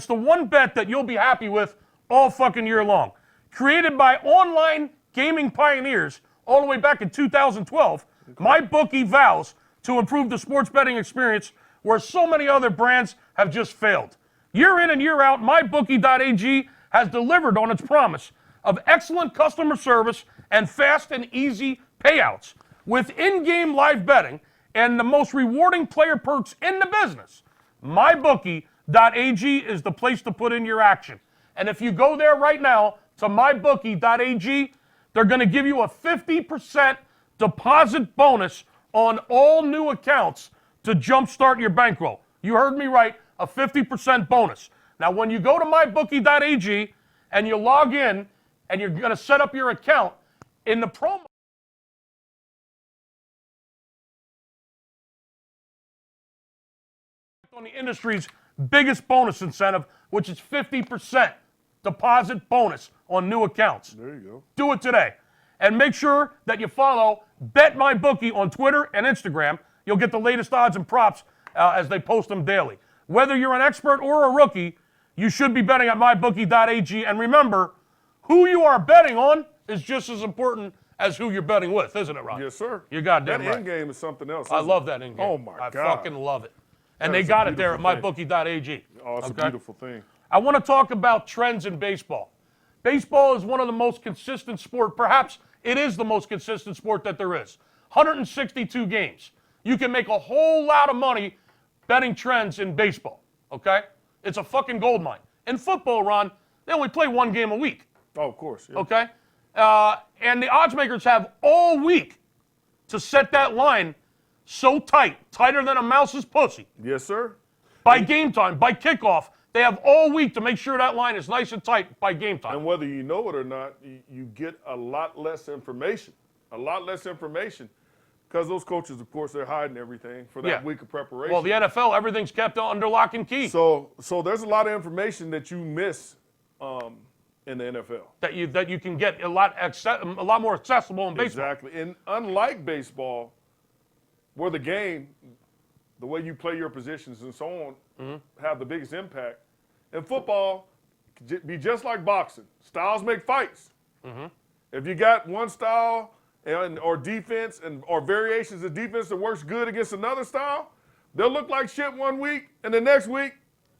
the one bet that you'll be happy with all fucking year long. Created by online gaming pioneers all the way back in 2012, MyBookie vows to improve the sports betting experience where so many other brands have just failed. Year in and year out, mybookie.ag has delivered on its promise of excellent customer service and fast and easy payouts with in-game live betting and the most rewarding player perks in the business. MyBookie.ag is the place to put in your action. And if you go there right now to MyBookie.ag, they're going to give you a 50% deposit bonus on all new accounts to jumpstart your bankroll. You heard me right, a 50% bonus. Now, when you go to MyBookie.ag and you log in and you're going to set up your account, in the promo on the industry's biggest bonus incentive, which is 50% deposit bonus on new accounts. There you go. Do it today. And make sure that you follow BetMyBookie on Twitter and Instagram. You'll get the latest odds and props as they post them daily. Whether you're an expert or a rookie, you should be betting at MyBookie.ag. And remember, who you are betting on is just as important as who you're betting with, isn't it, Ron? Yes, sir. You're goddamn right. That in-game is something else. I love that in-game. Oh, my God. I fucking love it. And That they is got a it there at beautiful MyBookie.ag. Oh, it's a beautiful thing. I want to talk about trends in baseball. Baseball is one of the most consistent sport. Perhaps it is the most consistent sport that there is. 162 games. You can make a whole lot of money betting trends in baseball, okay? It's a fucking gold mine. In football, Ron, they only play one game a week, Oh, of course. Yeah. okay? And the odds makers have all week to set that line so tight, tighter than a mouse's pussy. Yes, sir. By game time, by kickoff, they have all week to make sure that line is nice and tight by game time. And whether you know it or not, you get a lot less information. A lot less information. Because those coaches, of course, they're hiding everything for that week of preparation. Well, the NFL, everything's kept under lock and key. So there's a lot of information that you miss in the NFL. That you can get a lot more accessible in baseball. Exactly. And unlike baseball, where the game, the way you play your positions and so on, have the biggest impact, in football, it be just like boxing. Styles make fights. If you got one style or defense or variations of defense that works good against another style, they'll look like shit one week, and the next week,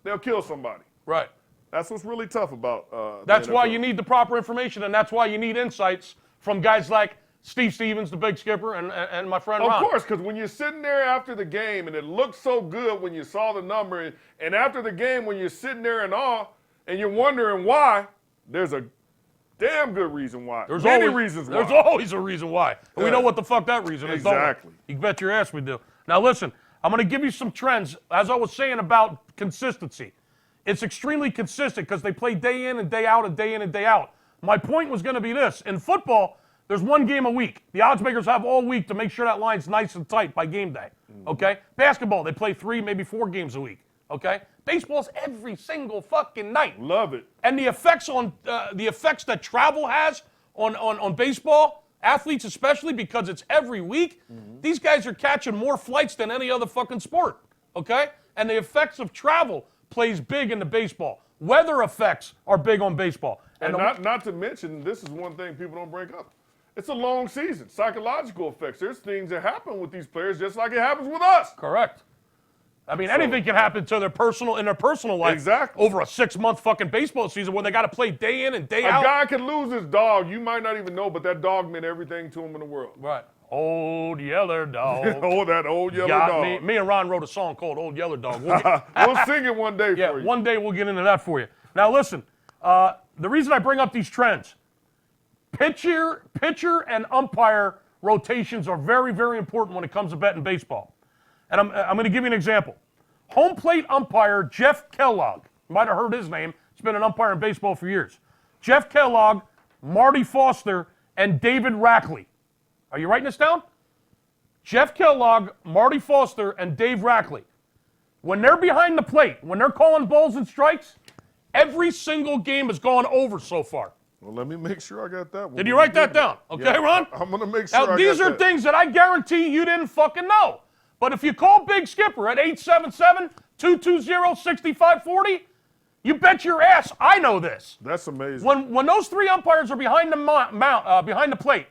they'll kill somebody. Right. That's what's really tough about That's the why NFL. you need the proper information, and that's why you need insights from guys like Steve Stevens, the big skipper, and my friend Ron. Of course, because when you're sitting there after the game, and it looked so good when you saw the number, and after the game when you're sitting there in awe, and you're wondering why, there's a damn good reason why. There's many always, reasons why. There's always a reason why. And we know what the fuck that reason is, don't we? Exactly. You bet your ass we do. Now listen, I'm going to give you some trends. As I was saying about consistency, it's extremely consistent because they play day in and day out and day in and day out. My point was going to be this. In football, there's one game a week. The odds makers have all week to make sure that line's nice and tight by game day, okay? Basketball, they play 3, maybe 4 games a week, okay? Baseball's every single fucking night. Love it. And the effects that travel has on baseball, athletes especially, because it's every week, these guys are catching more flights than any other fucking sport, okay? And the effects of travel plays big into baseball. Weather effects are big on baseball. And not to mention, this is one thing people don't bring up. It's a long season. Psychological effects. There's things that happen with these players just like it happens with us. Correct. I mean, anything can happen to their personal life. Exactly. Over a 6-month fucking baseball season when they got to play day in and day out. A guy can lose his dog. You might not even know, but that dog meant everything to him in the world. Right. Old Yeller Dog. Oh, that old yellow Got dog. me and Ron wrote a song called Old Yeller Dog. We'll sing it one day for you. One day we'll get into that for you. Now listen, the reason I bring up these trends, pitcher and umpire rotations are very, very important when it comes to betting baseball. And I'm going to give you an example. Home plate umpire Jeff Kellogg, you might have heard his name. He's been an umpire in baseball for years. Jeff Kellogg, Marty Foster, and David Rackley. Are you writing this down? Jeff Kellogg, Marty Foster, and Dave Rackley. When they're behind the plate, when they're calling balls and strikes, every single game has gone over so far. Well, let me make sure I got that one. Did you write that down? Okay, yeah, Ron? I'm going to make sure Now, these are things that I guarantee you didn't fucking know. But if you call Big Skipper at 877-220-6540, you bet your ass I know this. That's amazing. When those three umpires are behind the behind the plate,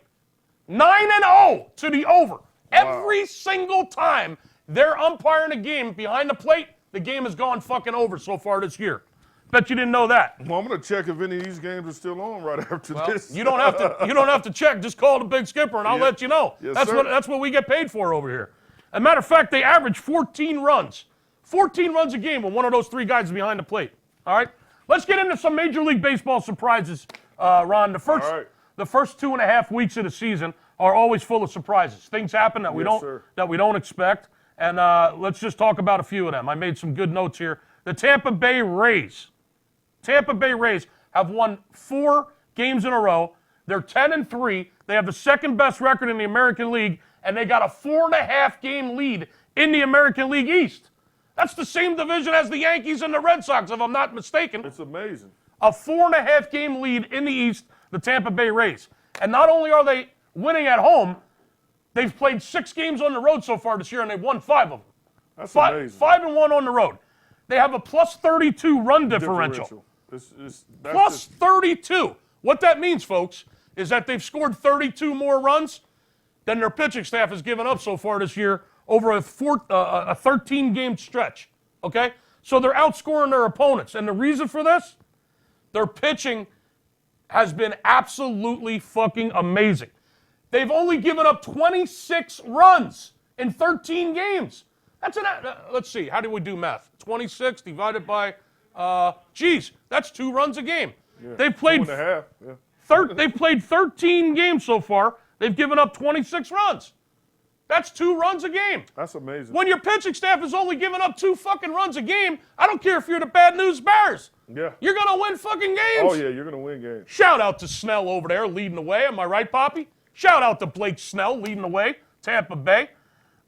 9-0 to the over. Wow. Every single time they're umpiring a game behind the plate, the game has gone fucking over so far this year. Bet you didn't know that. Well, I'm going to check if any of these games are still on right after this. You don't have to check. Just call the Big Skipper and I'll let you know. Yes, that's what we get paid for over here. As a matter of fact, they average 14 runs. 14 runs a game when one of those three guys is behind the plate. All right? Let's get into some Major League Baseball surprises, Ron. The first 2.5 weeks of the season are always full of surprises. Things happen that we don't expect. And let's just talk about a few of them. I made some good notes here. The Tampa Bay Rays have won 4 games in a row. They're 10-3. They have the second best record in the American League, and they got a 4.5 game lead in the American League East. That's the same division as the Yankees and the Red Sox, if I'm not mistaken. It's amazing. A 4.5 game lead in the East, the Tampa Bay Rays. And not only are they winning at home, they've played 6 games on the road so far this year, and they've won 5 of them. That's amazing. 5-1 on the road. They have a plus 32 run differential. Plus 32. What that means, folks, is that they've scored 32 more runs than their pitching staff has given up so far this year over a 13-game stretch. Okay? So they're outscoring their opponents. And the reason for this? Their pitching has been absolutely fucking amazing. They've only given up 26 runs in 13 games. That's let's see, how do we do math? 26 divided by, that's 2 runs a game. Yeah, they've played 2.5. Yeah. They've played 13 games so far. They've given up 26 runs. That's 2 runs a game. That's amazing. When your pitching staff is only giving up 2 fucking runs a game, I don't care if you're the Bad News Bears. Yeah. You're going to win fucking games. Oh, yeah, you're going to win games. Shout out to Snell over there leading the way. Am I right, Poppy? Shout out to Blake Snell leading the way. Tampa Bay.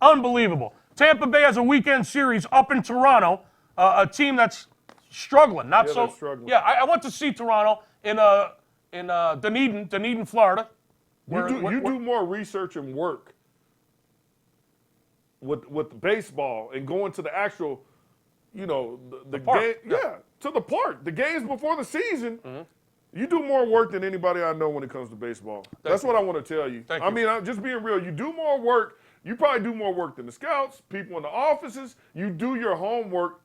Unbelievable. Tampa Bay has a weekend series up in Toronto, a team that's struggling. They're struggling. Yeah, I went to see Toronto in Dunedin, Florida. You do more research and work with baseball and going to the actual, the park. game. Yeah, to the park. The games before the season. Mm-hmm. You do more work than anybody I know when it comes to baseball. That's what I want to tell you. I mean, I'm just being real. You do more work. You probably do more work than the scouts, people in the offices. You do your homework,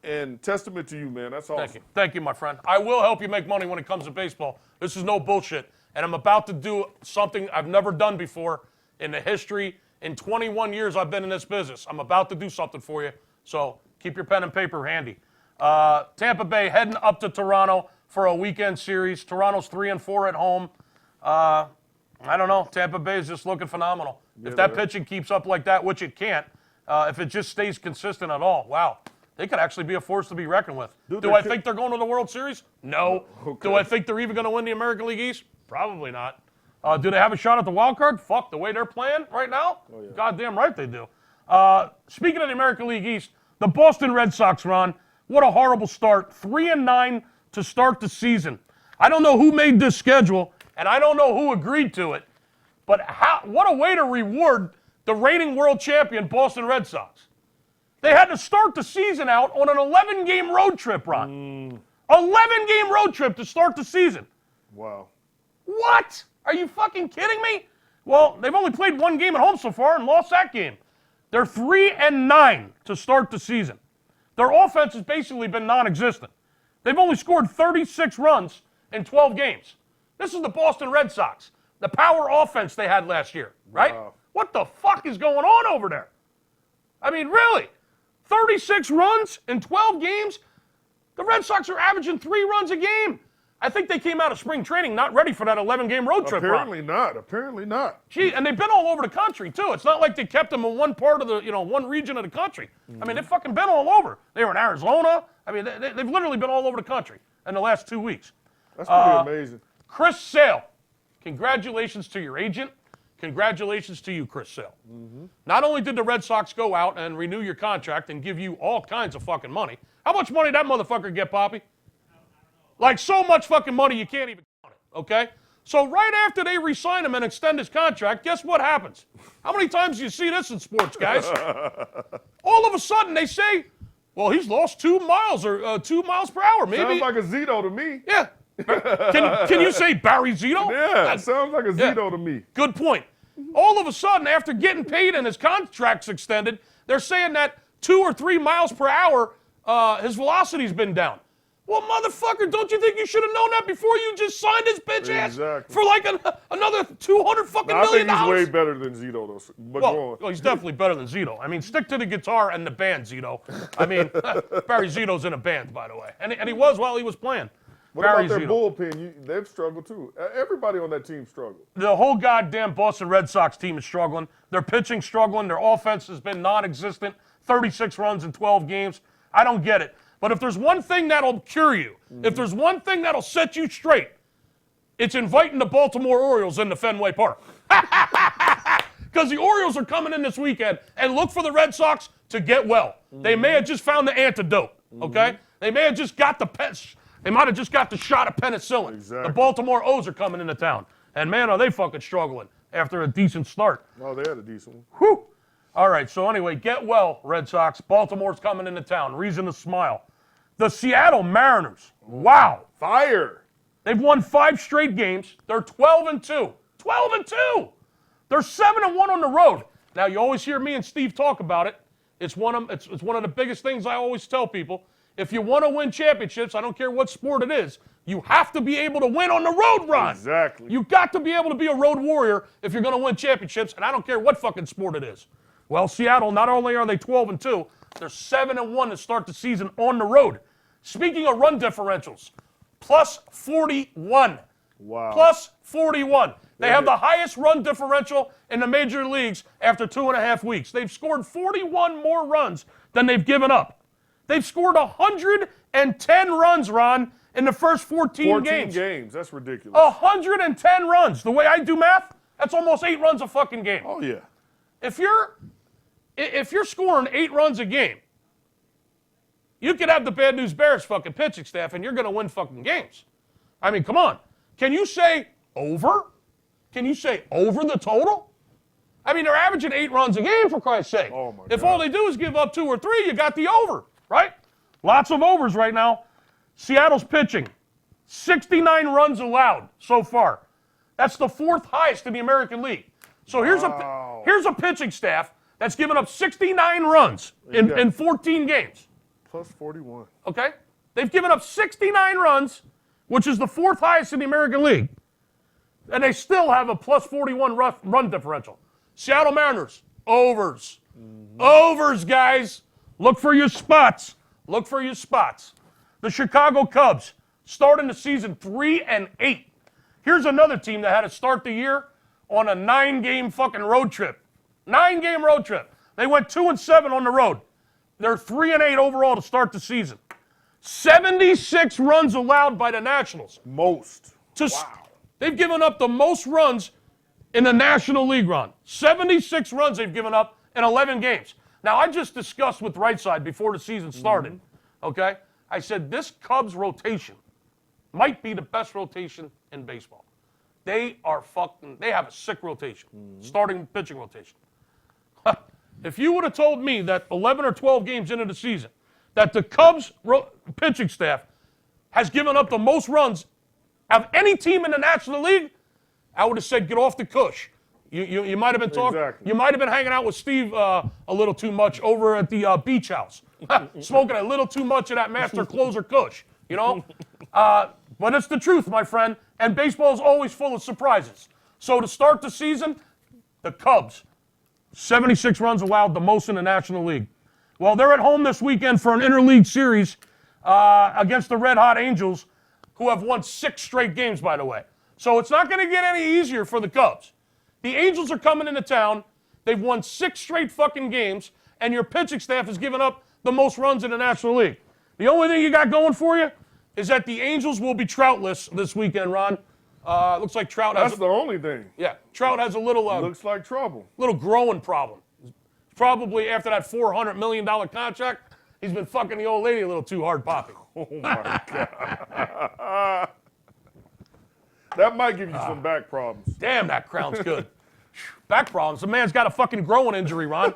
and testament to you, man. That's awesome. Thank you, my friend. I will help you make money when it comes to baseball. This is no bullshit. And I'm about to do something I've never done before in the history. In 21 years I've been in this business. I'm about to do something for you. So keep your pen and paper handy. Tampa Bay heading up to Toronto for a weekend series. Toronto's 3-4 at home. I don't know. Tampa Bay is just looking phenomenal. If that pitching keeps up like that, which it can't, if it just stays consistent at all, wow. They could actually be a force to be reckoned with. Do I think they're going to the World Series? No. Okay. Do I think they're even going to win the American League East? Probably not. Do they have a shot at the wild card? Fuck, the way they're playing right now? Oh, yeah. Goddamn right they do. Speaking of the American League East, the Boston Red Sox, Ron, what a horrible start. 3-9 to start the season. I don't know who made this schedule, and I don't know who agreed to it, but what a way to reward the reigning world champion Boston Red Sox. They had to start the season out on an 11-game road trip, Ron. 11-game road trip to start the season. Wow. What? Are you fucking kidding me? Well, they've only played 1 game at home so far and lost that game. They're 3-9 to start the season. Their offense has basically been non-existent. They've only scored 36 runs in 12 games. This is the Boston Red Sox. The power offense they had last year, right? Wow. What the fuck is going on over there? I mean, really? 36 runs in 12 games? The Red Sox are averaging 3 runs a game. I think they came out of spring training not ready for that 11-game road trip. Apparently not. Apparently not. Gee, and they've been all over the country too. It's not like they kept them in one part of the, one region of the country. I mean, they've fucking been all over. They were in Arizona. I mean, they've literally been all over the country in the last 2 weeks. That's pretty amazing. Chris Sale, congratulations to your agent. Congratulations to you, Chris Sale. Not only did the Red Sox go out and renew your contract and give you all kinds of fucking money. How much money did that motherfucker get, Poppy? Like so much fucking money you can't even count it, okay? So right after they re-sign him and extend his contract, guess what happens? How many times do you see this in sports, guys? All of a sudden they say, well, he's lost 2 miles or 2 miles per hour. Maybe. Sounds like a Zito to me. Yeah. Can you say Barry Zito? Yeah, it sounds like a Zito to me. Good point. All of a sudden, after getting paid and his contract's extended, they're saying that 2 or 3 miles per hour, his velocity's been down. Well, motherfucker, don't you think you should have known that before you just signed his bitch ass for like another $200 fucking million? I think he's way better than Zito, though. But well, he's definitely better than Zito. I mean, stick to the guitar and the band, Zito. I mean, Barry Zito's in a band, by the way, and he was while he was playing. What about their bullpen? They've struggled too. Everybody on that team struggled. The whole goddamn Boston Red Sox team is struggling. Their pitching struggling. Their offense has been non-existent. 36 runs in 12 games. I don't get it. But if there's one thing that'll cure you, if there's one thing that'll set you straight, it's inviting the Baltimore Orioles into Fenway Park. Because the Orioles are coming in this weekend, and look for the Red Sox to get well. They may have just found the antidote, okay? They may have just got they might have just got the shot of penicillin. Exactly. The Baltimore O's are coming into town. And man, are they fucking struggling after a decent start. Oh, they had a decent one. Whew. All right, so anyway, get well, Red Sox. Baltimore's coming into town. Reason to smile. The Seattle Mariners. Wow. Fire. They've won 5 straight games. They're 12-2. 12-2. They're 7-1 on the road. Now, you always hear me and Steve talk about it. It's one of the biggest things I always tell people. If you want to win championships, I don't care what sport it is, you have to be able to win on the road, Ron. Exactly. You got to be able to be a road warrior if you're going to win championships, and I don't care what fucking sport it is. Well, Seattle, not only are they 12-2, they're 7-1 to start the season on the road. Speaking of run differentials, plus 41. Wow. Plus 41. They have the highest run differential in the major leagues after 2.5 weeks. They've scored 41 more runs than they've given up. They've scored 110 runs, Ron, in the first 14 games. 14 games. That's ridiculous. 110 runs. The way I do math, that's almost 8 runs a fucking game. Oh, yeah. If you're scoring 8 runs a game, you could have the Bad News Bears fucking pitching staff and you're going to win fucking games. I mean, come on. Can you say over? Can you say over the total? I mean, they're averaging 8 runs a game, for Christ's sake. Oh, my If God. all they do is give up 2 or 3, you got the over, right? Lots of overs right now. Seattle's pitching. 69 runs allowed so far. That's the 4th highest in the American League. So here's a pitching staff that's given up 69 runs in 14 games. Plus 41. Okay? They've given up 69 runs, which is the 4th highest in the American League. And they still have a plus 41 run differential. Seattle Mariners, overs. Overs, guys. Look for your spots. Look for your spots. The Chicago Cubs, starting the season 3-8. Here's another team that had to start the year on a 9-game fucking road trip. 9-game road trip. They went 2-7 on the road. They're 3-8 overall to start the season. 76 runs allowed by the Nationals. Most. Wow. They've given up the most runs in the National League, Ron. 76 runs they've given up in 11 games. Now, I just discussed with Right Side before the season started, okay? I said this Cubs rotation might be the best rotation in baseball. They have a sick rotation, starting pitching rotation. If you would have told me that 11 or 12 games into the season, that the Cubs pitching staff has given up the most runs of any team in the National League, I would have said, get off the cush. You might have been talking. Exactly. You might have been hanging out with Steve a little too much over at the beach house, smoking a little too much of that master closer kush. You know, but it's the truth, my friend. And baseball is always full of surprises. So to start the season, the Cubs, 76 runs allowed, the most in the National League. Well, they're at home this weekend for an interleague series against the Red Hot Angels, who have won 6 straight games, by the way. So it's not going to get any easier for the Cubs. The Angels are coming into town. They've won 6 straight fucking games, and your pitching staff has given up the most runs in the National League. The only thing you got going for you is that the Angels will be Troutless this weekend, Ron. Looks like Trout has... That's the only thing. Yeah, Trout has a little... Looks like trouble. Little growing problem. Probably after that $400 million contract, he's been fucking the old lady a little too hard, Poppy. Oh, my God. That might give you some back problems. Damn, that crown's good. Back problems. The man's got a fucking growing injury, Ron.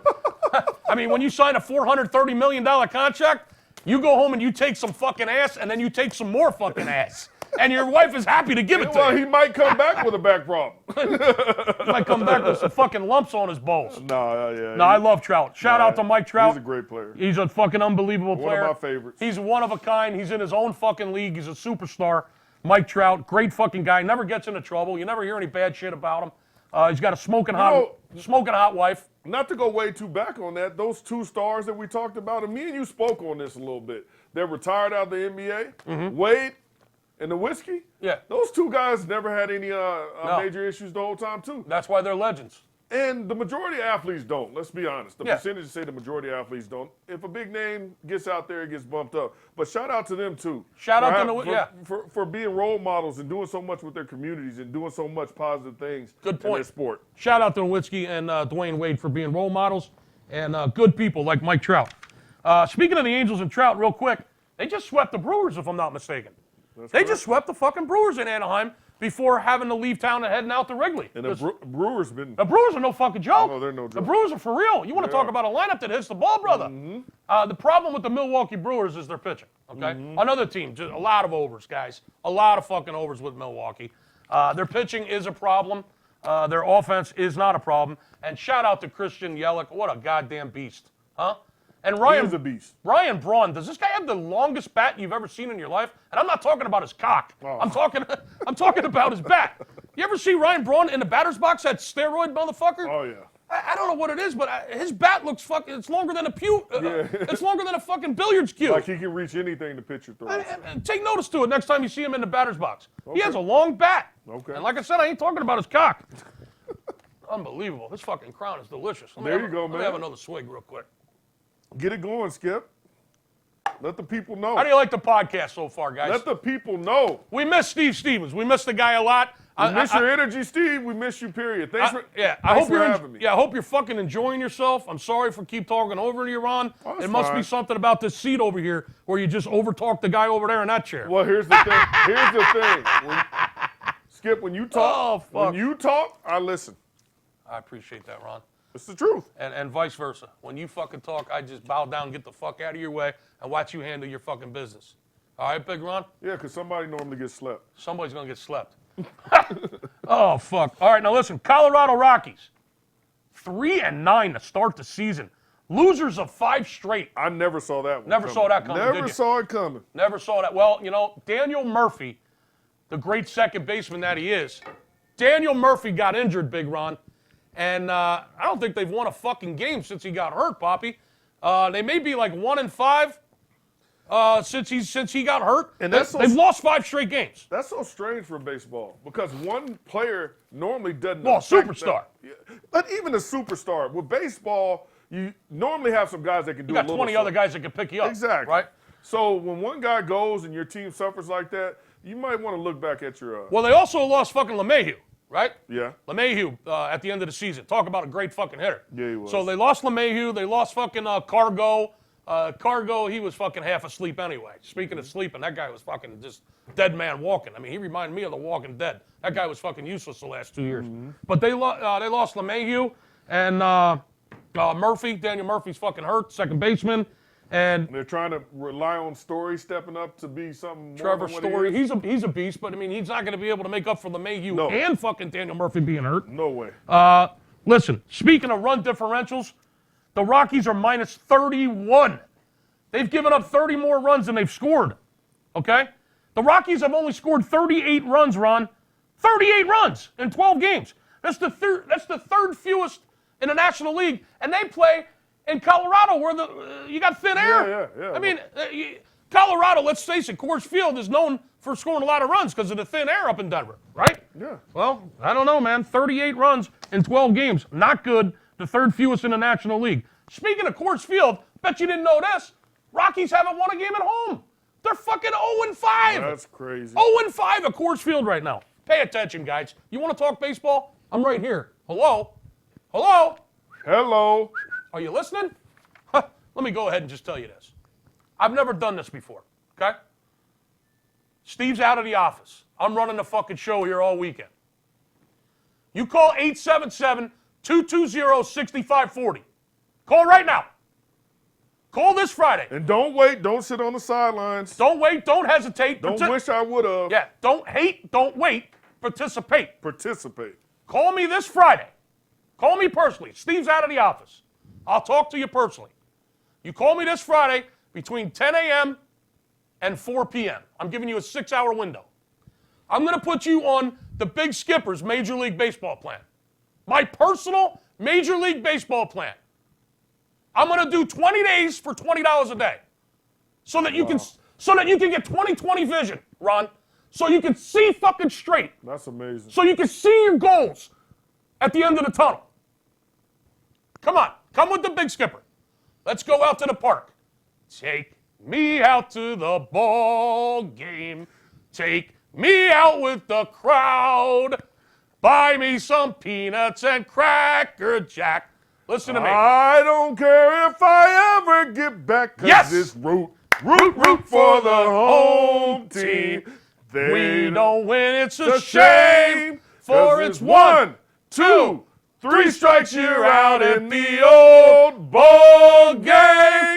I mean, when you sign a $430 million contract, you go home and you take some fucking ass, and then you take some more fucking ass. And your wife is happy to give it to you. Well, he might come back with a back problem. He might come back with some fucking lumps on his balls. No, I love Trout. Shout out to Mike Trout. He's a great player. He's a fucking unbelievable player. One of my favorites. He's one of a kind. He's in his own fucking league. He's a superstar. Mike Trout, great fucking guy. Never gets into trouble. You never hear any bad shit about him. He's got a smoking hot wife. Not to go way too back on that, those 2 stars that we talked about, and me and you spoke on this a little bit. They're retired out of the NBA. Mm-hmm. Wade and the Whiskey. Yeah. Those 2 guys never had any major issues the whole time, too. That's why they're legends. And the majority of athletes don't. Let's be honest. The Yeah. percentages say the majority of athletes don't. If a big name gets out there, it gets bumped up. But shout out to them, too. Shout out to for being role models and doing so much with their communities and doing so much positive things Good point. in their sport. Shout out to Nowitzki and Dwayne Wade for being role models and good people like Mike Trout. Speaking of the Angels and Trout, real quick, they just swept the Brewers, if I'm not mistaken. They just swept the fucking Brewers in Anaheim before having to leave town and heading out to Wrigley. And the Brewers been... The Brewers are no fucking joke. No, they're no joke. The Brewers are for real. You want to talk about a lineup that hits the ball, brother. Mm-hmm. The problem with the Milwaukee Brewers is their pitching, okay? Another team, just a lot of overs, guys. A lot of fucking overs with Milwaukee. Their pitching is a problem. Their offense is not a problem. And shout out to Christian Yelich. What a goddamn beast, huh? And Ryan, He's a beast. Ryan Braun, does this guy have the longest bat you've ever seen in your life? And I'm not talking about his cock. Oh. I'm talking about his bat. You ever see Ryan Braun in the batter's box, that steroid motherfucker? Oh, yeah. I don't know what it is, but his bat looks fucking, it's longer than a pew. It's longer than a fucking billiards cue. Like he can reach anything the pitcher throws. And take notice to it next time you see him in the batter's box. Okay. He has a long bat. Okay. And like I said, I ain't talking about his cock. Unbelievable. This fucking crown is delicious. There you go, Let me man. have another swig real quick. Get it going, Skip. Let the people know. How do you like the podcast so far, guys? Let the people know. We miss Steve Stevens. We miss the guy a lot. We miss your energy, Steve. We miss you, period. Thanks for having me. Yeah, I hope you're fucking enjoying yourself. I'm sorry for keep talking over to you, Ron. Oh, it must fine. be something about this seat over here where you just overtalk the guy over there in that chair. Well, here's the thing. Skip, when you talk, I listen. I appreciate that, Ron. It's the truth. And vice versa. When you fucking talk, I just bow down, get the fuck out of your way, and watch you handle your fucking business. All right, Big Ron? Yeah, because somebody normally gets slept. Somebody's going to get slept. Oh, fuck. All right, now listen. Colorado Rockies, 3-9 to start the season. Losers of 5 straight. I never saw that one Never saw that coming, did Never you? saw it coming. Never saw that. Well, you know, Daniel Murphy, the great second baseman that he is, Daniel Murphy got injured, Big Ron. And I don't think they've won a fucking game since he got hurt, Poppy. They may be like 1-5 since he got hurt. And they've lost 5 straight games. That's so strange for baseball because one player normally doesn't. Well, affect superstar. that. But even a superstar with baseball, you normally have some guys that can do. You got 20 other guys that can pick you up. Exactly. Right. So when one guy goes and your team suffers like that, you might want to look back at your. Well, they also lost fucking LeMahieu. Right? Yeah. LeMahieu at the end of the season. Talk about a great fucking hitter. Yeah, he was. So they lost LeMahieu. They lost fucking Cargo. Cargo, he was fucking half asleep anyway. Speaking of sleeping, that guy was fucking just dead man walking. I mean, he reminded me of the Walking Dead. That guy was fucking useless the last 2 years. Mm-hmm. But they lost LeMahieu and Murphy. Daniel Murphy's fucking hurt, second baseman. And they're trying to rely on Story stepping up to be something more Trevor than what Story, he is. he's a beast, but I mean, he's not going to be able to make up for LeMahieu No. and fucking Daniel Murphy being hurt. No way. Listen, speaking of run differentials, the Rockies are minus 31. They've given up 30 more runs than they've scored, okay? The Rockies have only scored 38 runs, Ron. 38 runs in 12 games. That's the third fewest in the National League, and they play in Colorado where you got thin air. Yeah. I mean, Colorado, let's face it, Coors Field is known for scoring a lot of runs because of the thin air up in Denver, right? Yeah. Well, I don't know, man. 38 runs in 12 games. Not good. The third fewest in the National League. Speaking of Coors Field, bet you didn't know this. Rockies haven't won a game at home. They're fucking 0-5. That's crazy. 0-5 at Coors Field right now. Pay attention, guys. You want to talk baseball? I'm right here. Hello? Hello? Hello. Are you listening? Let me go ahead and just tell you this. I've never done this before, okay? Steve's out of the office. I'm running the fucking show here all weekend. You call 877-220-6540. Call right now. Call this Friday. And don't wait. Don't sit on the sidelines. Don't wait. Don't hesitate. Don't wish I would have. Yeah, don't hate. Don't wait. Participate. Participate. Call me this Friday. Call me personally. Steve's out of the office. I'll talk to you personally. You call me this Friday between 10 a.m. and 4 p.m. I'm giving you a 6-hour window. I'm going to put you on the Big Skipper's Major League Baseball plan. My personal Major League Baseball plan. I'm going to do 20 days for $20 a day. So that you can get 20/20 vision, Ron. So you can see fucking straight. That's amazing. So you can see your goals at the end of the tunnel. Come on. Come with the Big Skipper. Let's go out to the park. Take me out to the ball game. Take me out with the crowd. Buy me some peanuts and Cracker Jack. Listen to me. I don't care if I ever get back, 'cause Yes! it's root for the home team. We don't win, it's a shame. For 'cause it's 1, 2, 3 strikes, you're out in the old ball game.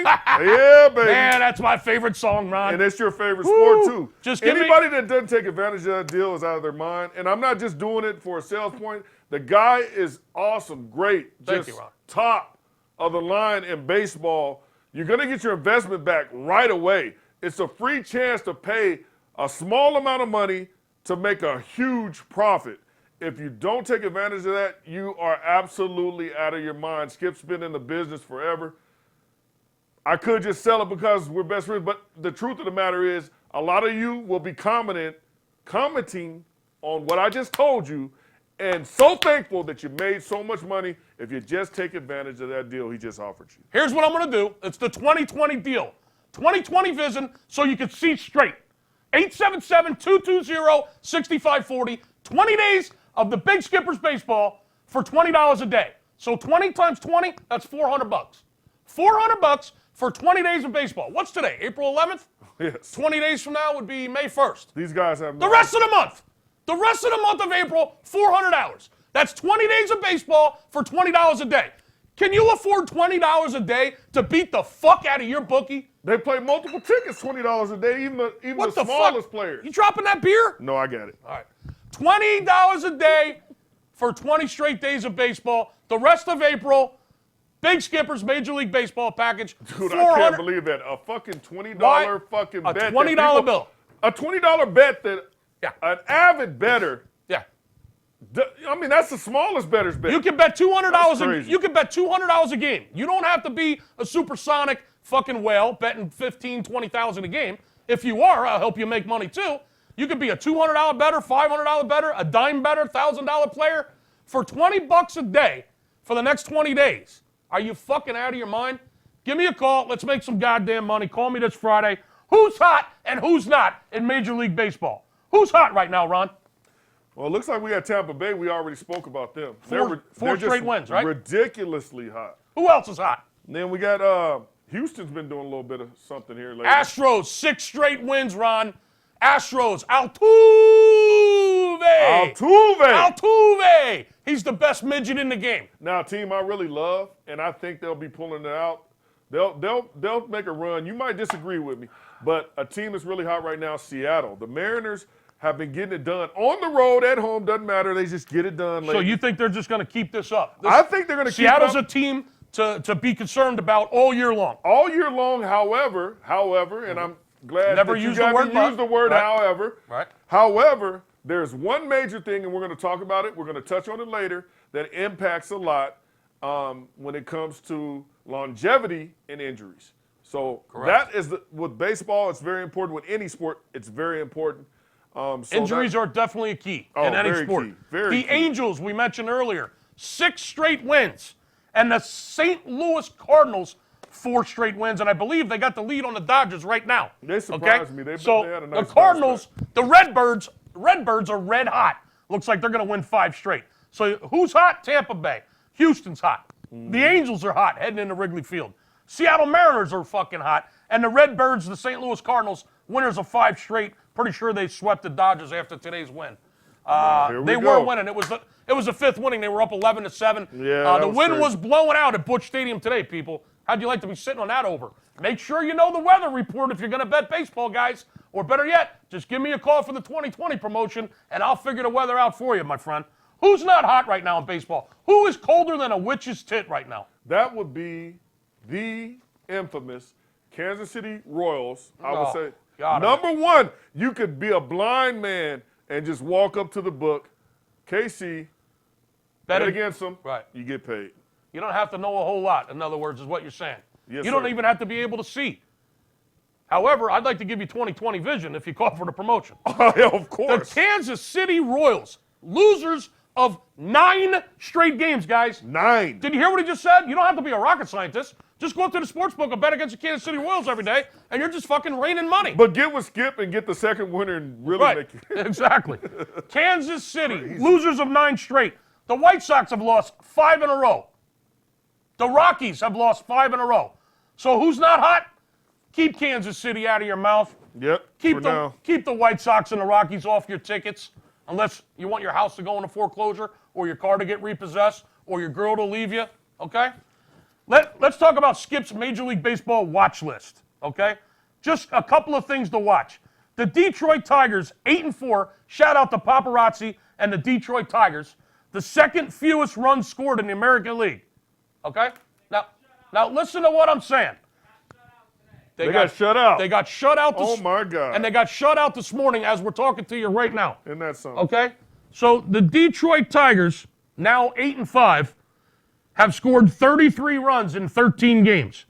Yeah, baby. Man, that's my favorite song, Ron. And it's your favorite sport, too. Just give me- Anybody that doesn't take advantage of that deal is out of their mind. And I'm not just doing it for a sales point. The guy is awesome, great. Thank just you, Ron. top of the line in baseball. You're going to get your investment back right away. It's a free chance to pay a small amount of money to make a huge profit. If you don't take advantage of that, you are absolutely out of your mind. Skip's been in the business forever. I could just sell it because we're best friends, but the truth of the matter is a lot of you will be commenting on what I just told you, and so thankful that you made so much money if you just take advantage of that deal he just offered you. Here's what I'm going to do. It's the 20/20 deal. 20/20 vision so you can see straight. 877-220-6540. 20 days of the Big Skipper's baseball for $20 a day. So 20 times 20, that's $400. $400 for 20 days of baseball. What's today? April 11th? Yes. 20 days from now would be May 1st. These guys have The rest of the month. The rest of the month of April, $400. That's 20 days of baseball for $20 a day. Can you afford $20 a day to beat the fuck out of your bookie? They play multiple tickets, $20 a day, even the What the smallest fuck? players. You dropping that beer? No, I got it. All right. $20 a day for 20 straight days of baseball. The rest of April, Big Skipper's Major League Baseball package. Dude, I can't believe that. A fucking $20 fucking A bet. $20 bill. A $20 bet that an avid bettor, Yeah. I mean, that's the smallest bettor's bet. You can bet $200 crazy. you can bet $200 a game. You don't have to be a supersonic fucking whale betting 15, 20,000 a game. If you are, I'll help you make money too. You could be a $200 bettor, $500 bettor, a dime bettor, $1,000 player for $20 a day for the next 20 days. Are you fucking out of your mind? Give me a call. Let's make some goddamn money. Call me this Friday. Who's hot and who's not in Major League Baseball? Who's hot right now, Ron? Well, it looks like we got Tampa Bay. We already spoke about them. Four they're straight wins, right? Ridiculously hot. Who else is hot? And then we got Houston's been doing a little bit of something here lately. Astros, 6 straight wins, Ron. Astros, Altuve. Altuve. He's the best midget in the game. Now, a team I really love, and I think they'll be pulling it out. They'll make a run. You might disagree with me, but a team that's really hot right now, Seattle. The Mariners have been getting it done on the road, at home, doesn't matter. They just get it done. So you think they're just going to keep this up? I think they're going to keep it up. Seattle's a team to be concerned about all year long. All year long, however, and I'm glad Never that you use the got word to use but. the word Right. however. Right. However, there's one major thing, and we're going to talk about it. We're going to touch on it later, that impacts a lot when it comes to longevity and injuries. So So Correct. that is with baseball, it's very important. With any sport, it's very important. So Injuries are definitely a key in any very sport. key, very the key. Angels, we mentioned earlier, 6 straight wins. And the St. Louis Cardinals, 4 straight wins. And I believe they got the lead on the Dodgers right now. They surprised me. They had a nice the Cardinals, the Redbirds are red hot. Looks like they're going to win 5 straight. So who's hot? Tampa Bay. Houston's hot. The Angels are hot heading into Wrigley Field. Seattle Mariners are fucking hot. And the Redbirds, the St. Louis Cardinals, winners of 5 straight. Pretty sure they swept the Dodgers after today's win. They were winning. It was the 5th inning. They were up 11-7. Yeah, the wind crazy. was blowing out at Busch Stadium today, people. How'd you like to be sitting on that over? Make sure you know the weather report if you're going to bet baseball, guys. Or better yet, just give me a call for the 2020 promotion, and I'll figure the weather out for you, my friend. Who's not hot right now in baseball? Who is colder than a witch's tit right now? That would be the infamous Kansas City Royals, I would say. Number 1, you could be a blind man and just walk up to the book, KC, bet against them, right. You get paid. You don't have to know a whole lot, in other words, is what you're saying. Yes, you don't sir. even have to be able to see. However, I'd like to give you 20/20 vision if you call for the promotion. Yeah, of The course. Kansas City Royals, losers of 9 straight games, guys. 9. Did you hear what he just said? You don't have to be a rocket scientist. Just go up to the sports book and bet against the Kansas City Royals every day, and you're just fucking raining money. But get with Skip and get the second winner and really Right, make it. exactly. Kansas City, losers of 9 straight. The White Sox have lost 5 in a row. The Rockies have lost 5 in a row. So who's not hot? Keep Kansas City out of your mouth. Yep, Keep for the now. keep the White Sox and the Rockies off your tickets, unless you want your house to go into foreclosure, or your car to get repossessed, or your girl to leave you. Okay. Let's talk about Skip's Major League Baseball watch list. Okay. Just a couple of things to watch. The Detroit Tigers, 8-4. Shout out to Paparazzi and the Detroit Tigers. The second fewest runs scored in the American League. Okay. Now listen to what I'm saying. They got shut out. They got shut out. Oh, my God. And they got shut out this morning as we're talking to you right now. Isn't that something? Okay? So the Detroit Tigers, now 8-5, have scored 33 runs in 13 games.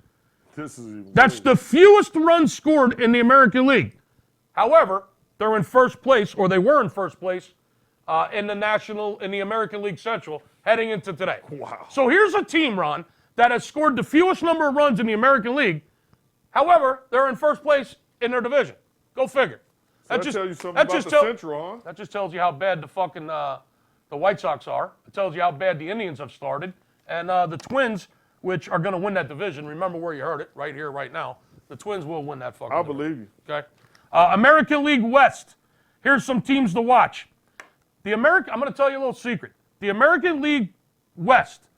This is even That's weird. the fewest runs scored in the American League. However, they're in first place, or they were in first place, in the American League Central heading into today. Wow. So here's a team, Ron, that has scored the fewest number of runs in the American League. However, they're in first place in their division. Go figure. That tell you something about the Central, huh? That just tells you how bad the fucking the White Sox are. It tells you how bad the Indians have started. And the Twins, which are going to win that division, remember where you heard it, right here, right now. The Twins will win that fucking I division. believe you. Okay. American League West. Here's some teams to watch. I'm going to tell you a little secret. The American League West,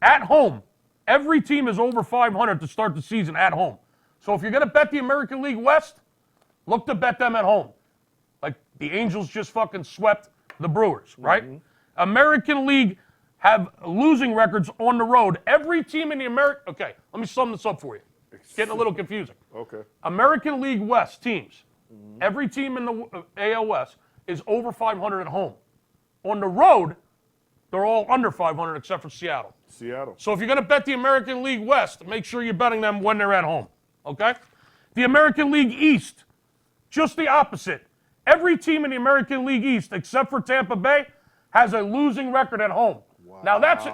at home, every team is over 500 to start the season at home. So if you're going to bet the American League West, look to bet them at home. Like the Angels just fucking swept the Brewers, right? Mm-hmm. American League have losing records on the road. Every team in the Okay, let me sum this up for you. It's getting a little confusing. Okay. American League West teams, every team in the AL West is over 500 at home. On the road, they're all under 500 except for Seattle. So if you're going to bet the American League West, make sure you're betting them when they're at home. Okay? The American League East, just the opposite. Every team in the American League East, except for Tampa Bay, has a losing record at home. Wow. Now that's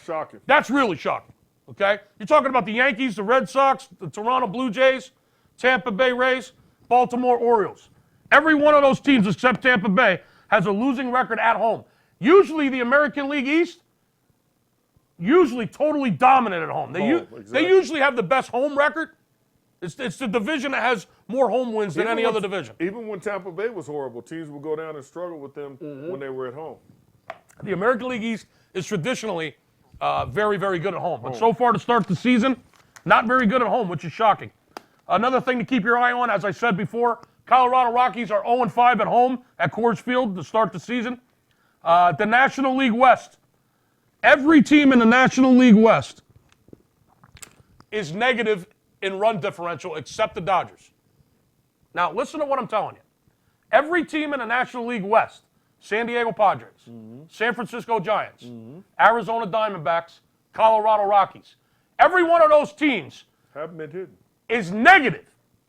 shocking. That's really shocking. Okay? You're talking about the Yankees, the Red Sox, the Toronto Blue Jays, Tampa Bay Rays, Baltimore Orioles. Every one of those teams except Tampa Bay has a losing record at home. Usually the American League East, totally dominant at home. They usually have the best home record. It's the division that has more home wins than any other division. Even when Tampa Bay was horrible, teams would go down and struggle with them when they were at home. The American League East is traditionally very, very good at home. But so far to start the season, not very good at home, which is shocking. Another thing to keep your eye on, as I said before, Colorado Rockies are 0-5 at home at Coors Field to start the season. The National League West, every team in the National League West is negative in run differential except the Dodgers. Now, listen to what I'm telling you. Every team in the National League West, San Diego Padres, San Francisco Giants, Arizona Diamondbacks, Colorado Rockies, Every one of those teams Haven't been hidden. is negative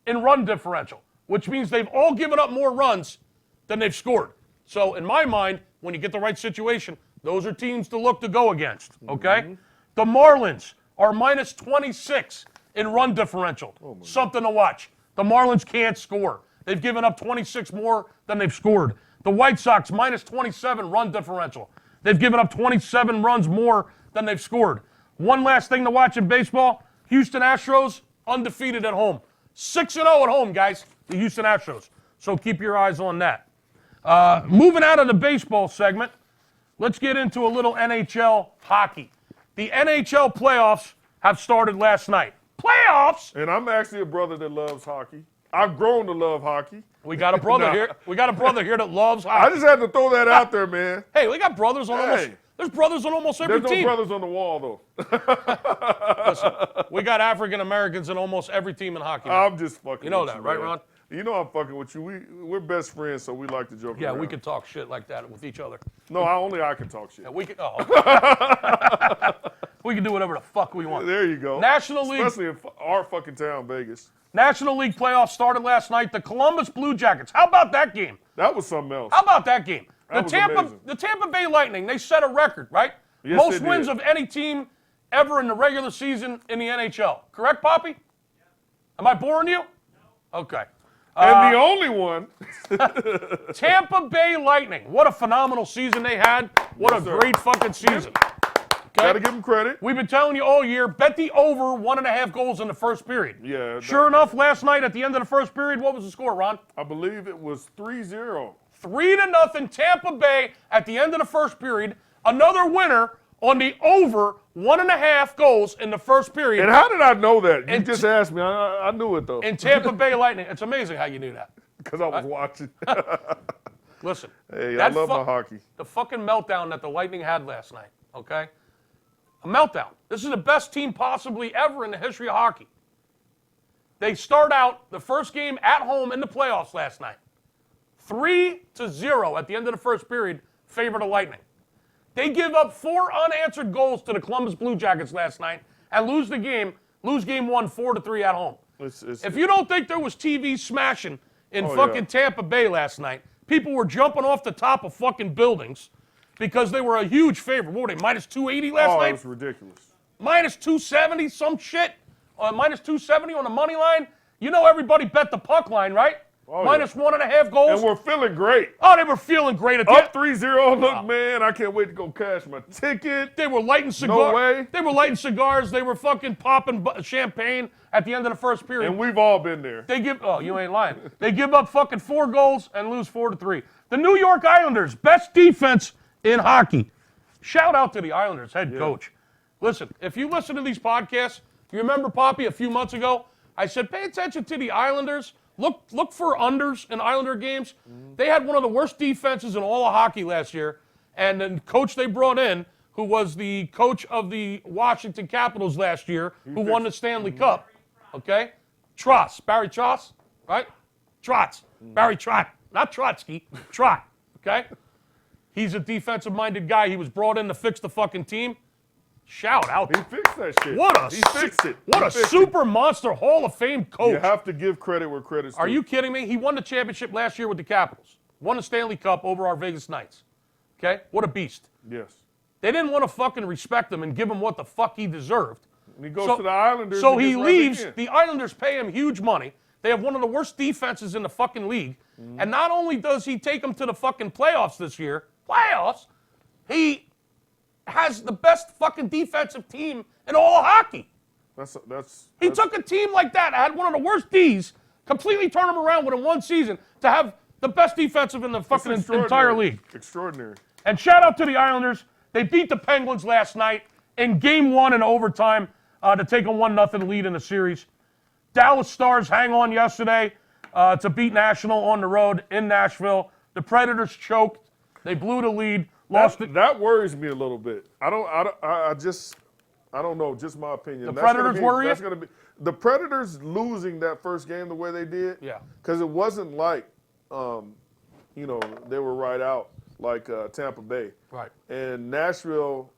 in run differential, which means they've all given up more runs than they've scored. So in my mind, when you get the right situation, those are teams to look to go against, okay? The Marlins are minus 26 in run differential. Something to watch. The Marlins can't score. They've given up 26 more than they've scored. The White Sox, minus 27 run differential. They've given up 27 runs more than they've scored. One last thing to watch in baseball, Houston Astros, undefeated at home. 6-0 at home, guys, the Houston Astros. So keep your eyes on that. Moving out of the baseball segment, let's get into a little NHL hockey. The NHL playoffs have started last night. Playoffs? And I'm actually a brother that loves hockey. I've grown to love hockey. We got a brother here. We got a brother here that loves hockey. I just had to throw that out there, man. Hey, we got brothers on almost. There's brothers on almost every There's team. no brothers on the wall, though. Listen, we got African Americans in almost every team in hockey. I'm just fucking You know with that, you, right, man. Ron? You know I'm fucking with you. We're best friends, so we like to joke Yeah, around. we can talk shit like that with each other. No, only I can talk shit. Yeah, we can. Oh. We can do whatever the fuck we want. There you go. National League. Especially in our fucking town, Vegas. National League playoffs started last night. The Columbus Blue Jackets. How about that game? That was something else. How about that game? That was amazing. The Tampa Bay Lightning, they set a record, right? Yes, Most they wins did. of any team ever in the regular season in the NHL. Correct, Poppy? Am I boring you? No. Okay. And the only one. Tampa Bay Lightning. What a phenomenal season they had. What Yes, a sir. great fucking season. Gotta Okay? give them credit. We've been telling you all year, bet the over 1.5 goals in the first period. Yeah. Sure enough, last night at the end of the first period, what was the score, Ron? I believe it was 3-0. 3-0 Tampa Bay at the end of the first period. Another winner on the over 1.5 goals in the first period. And how did I know that? You And just asked me. I knew it, though. In Tampa Bay Lightning. It's amazing how you knew that. Because I was watching. Listen. Hey, I love my hockey. The fucking meltdown that the Lightning had last night, okay? A meltdown. This is the best team possibly ever in the history of hockey. They start out the first game at home in the playoffs last night. 3-0 at the end of the first period, favor the Lightning. They give up 4 unanswered goals to the Columbus Blue Jackets last night and lose game 1 4-3 at home. If you don't think there was TV smashing in fucking Tampa Bay last night, people were jumping off the top of fucking buildings because they were a huge favorite. What were they, minus 280 last night? It was ridiculous. Minus 270, some shit. Minus 270 on the money line. You know everybody bet the puck line, right? Oh, minus 1.5 goals. And we're feeling great. Oh, they were feeling great at the Up 3-0. Look, man, I can't wait to go cash my ticket. They were lighting cigars. No way. They were lighting cigars. They were fucking popping champagne at the end of the first period. And we've all been there. You ain't lying. They give up fucking 4 goals and lose 4-3. The New York Islanders, best defense in hockey. Shout out to the Islanders head coach. Listen, if you listen to these podcasts, you remember, Poppy, a few months ago, I said, pay attention to the Islanders. Look for unders in Islander games. They had one of the worst defenses in all of hockey last year. And the coach they brought in, who was the coach of the Washington Capitals last year, who won the Stanley Cup, okay? Trotz, Barry Trotz, right? Trotz, Barry Trotz, not Trotsky, Trot, okay? He's a defensive-minded guy. He was brought in to fix the fucking team. Shout out. He fixed that shit. He fixed it. What a super monster Hall of Fame coach. You have to give credit where credit's due. Are you kidding me? He won the championship last year with the Capitals. Won the Stanley Cup over our Vegas Knights. Okay? What a beast. Yes. They didn't want to fucking respect him and give him what the fuck he deserved. And he goes to the Islanders. So and he gets right leaves. back in. The Islanders pay him huge money. They have one of the worst defenses in the fucking league. And not only does he take them to the fucking playoffs this year, he has the best fucking defensive team in all of hockey. He took a team like that, had one of the worst Ds, completely turned them around within one season to have the best defensive in the fucking entire league. Extraordinary. And shout out to the Islanders. They beat the Penguins last night in Game 1 in overtime to take a 1-0 lead in the series. Dallas Stars hang on yesterday to beat National on the road in Nashville. The Predators choked. They blew the lead. That worries me a little bit. I don't know, just my opinion. The Predators worry you? That's going to be the Predators losing that first game the way they did. Yeah. Because it wasn't like, they were right out like Tampa Bay. Right. And Nashville,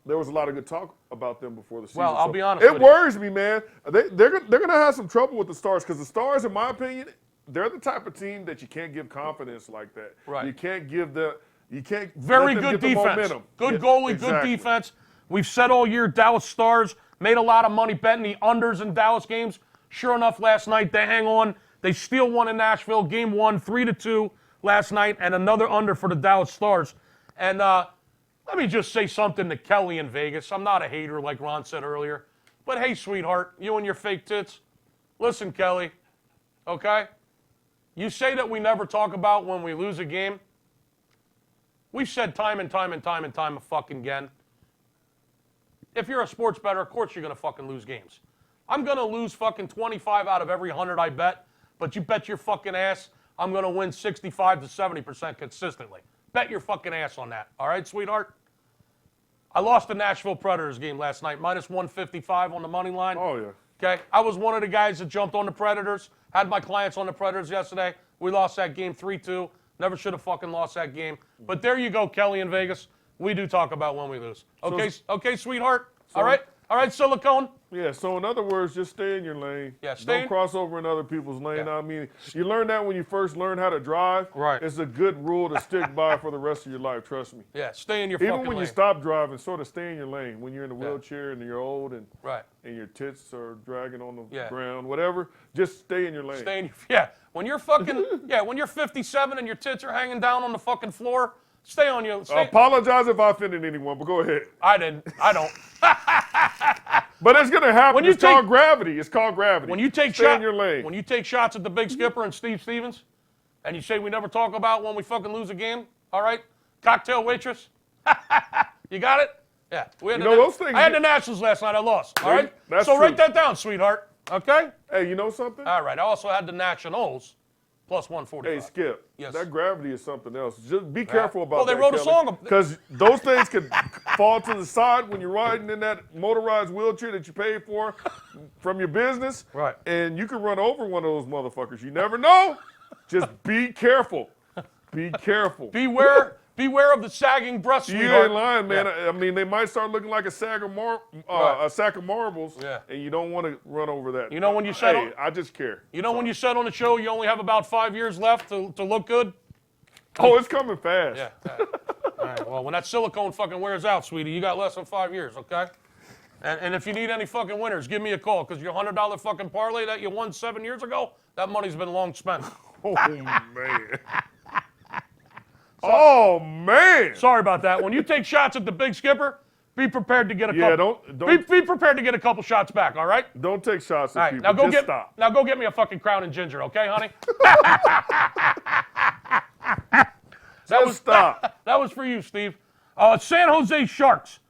there was a lot of good talk about them before the season. Well, I'll so be honest it with you. worries me, man. They're going to have some trouble with the Stars because the Stars, in my opinion, they're the type of team that you can't give confidence like that. Right. You can't give the Very let them good get the defense. momentum. Good Yeah, goalie, exactly. good defense. We've said all year Dallas Stars made a lot of money betting the unders in Dallas games. Sure enough, last night they hang on. They steal one in Nashville. Game 1, 3-2 last night, and another under for the Dallas Stars. And let me just say something to Kelly in Vegas. I'm not a hater like Ron said earlier. But hey, sweetheart, you and your fake tits. Listen, Kelly, okay? You say that we never talk about when we lose a game. We've said time and time fucking again. If you're a sports bettor, of course you're going to fucking lose games. I'm going to lose fucking 25 out of every 100 I bet, but you bet your fucking ass I'm going to win 65 to 70% consistently. Bet your fucking ass on that. All right, sweetheart? I lost the Nashville Predators game last night, minus 155 on the money line. Oh, yeah. Okay? I was one of the guys that jumped on the Predators, had my clients on the Predators yesterday. We lost that game 3-2. Never should have fucking lost that game. But there you go, Kelly in Vegas. We do talk about when we lose. Okay, okay, sweetheart? All right, silicone? Yeah, so in other words, just stay in your lane. Yeah, Don't cross over in other people's lane. Yeah. I mean, you learn that when you first learn how to drive. Right. It's a good rule to stick by for the rest of your life, trust me. Yeah, stay in your fucking lane. Even when you stop driving, sort of stay in your lane. When you're in a wheelchair and you're old and your tits are dragging on the ground, whatever, just stay in your lane. Stay in your, when you're fucking, when you're 57 and your tits are hanging down on the fucking floor, stay on your... I apologize if I offended anyone, but go ahead. I didn't. I don't. But it's going to happen. It's called gravity. It's called gravity. When you take Stay in your lane. When you take shots at the Big Skipper and Steve Stevens, and you say we never talk about when we fucking lose a game, all right? Cocktail waitress. You got it? Yeah. We had those things... I had the Nationals last night. I lost. All right? That's so true. write that down, sweetheart. Okay? Hey, you know something? All right. I also had the Nationals plus 145. Hey, Skip. Yes. That gravity is something else. Just be careful about that. Well, they wrote a song. Because those things could fall to the side when you're riding in that motorized wheelchair that you paid for from your business. Right. And you can run over one of those motherfuckers. You never know. Just be careful. Be careful. Beware of the sagging breast, You sweetheart. ain't lying, man. Yeah. I mean, they might start looking like a sack of marbles, and you don't want to run over that. You know when you said... Hey, I just care. You know when you said on the show you only have about 5 years left to look good? Oh, it's coming fast. Yeah. All right. Well, when that silicone fucking wears out, sweetie, you got less than 5 years, okay? And if you need any fucking winners, give me a call, because your $100 fucking parlay that you won 7 years ago, that money's been long spent. Oh, man. Oh, man. Sorry about that. When you take shots at the Big Skipper, be prepared to get a couple. Don't be prepared to get a couple shots back, all right? Don't take shots at All right, people. Stop. Now go get me a fucking Crown and Ginger, okay, honey? Stop. That was for you, Steve. San Jose Sharks.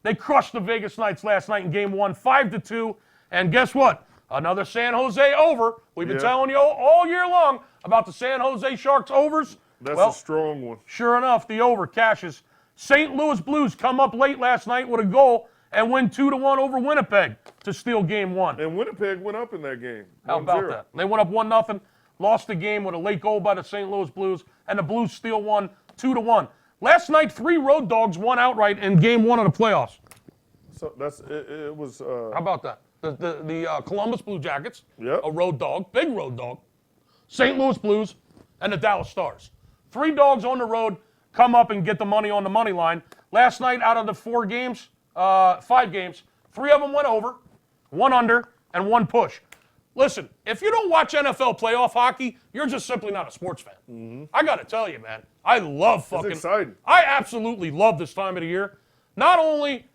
They crushed the Vegas Knights last night in Game 1, 5-2. And guess what? Another San Jose over. We've been telling you all year long about the San Jose Sharks overs. That's a strong one. Sure enough, the over cashes. St. Louis Blues come up late last night with a goal and win 2-1 over Winnipeg to steal Game 1. And Winnipeg went up in that game. How about that? They went up 1-0, lost the game with a late goal by the St. Louis Blues, and the Blues steal one 2-1. Last night, 3 road dogs won outright in Game 1 of the playoffs. So it was. How about that? The Columbus Blue Jackets, Yep. a road dog, big road dog, St. Louis Blues, and the Dallas Stars. 3 dogs on the road come up and get the money on the money line. Last night, out of the 5 games, 3 of them went over, 1 under, and 1 push. Listen, if you don't watch NFL playoff hockey, you're just simply not a sports fan. Mm-hmm. I got to tell you, man, I love fucking. It's exciting. I absolutely love this time of the year. Not only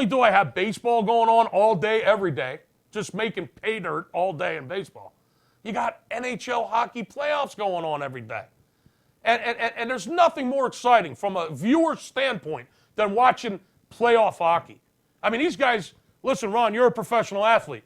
do I have baseball going on all day, every day, just making pay dirt all day in baseball, you got NHL hockey playoffs going on every day. And there's nothing more exciting from a viewer standpoint than watching playoff hockey. I mean, these guys, listen, Ron, you're a professional athlete.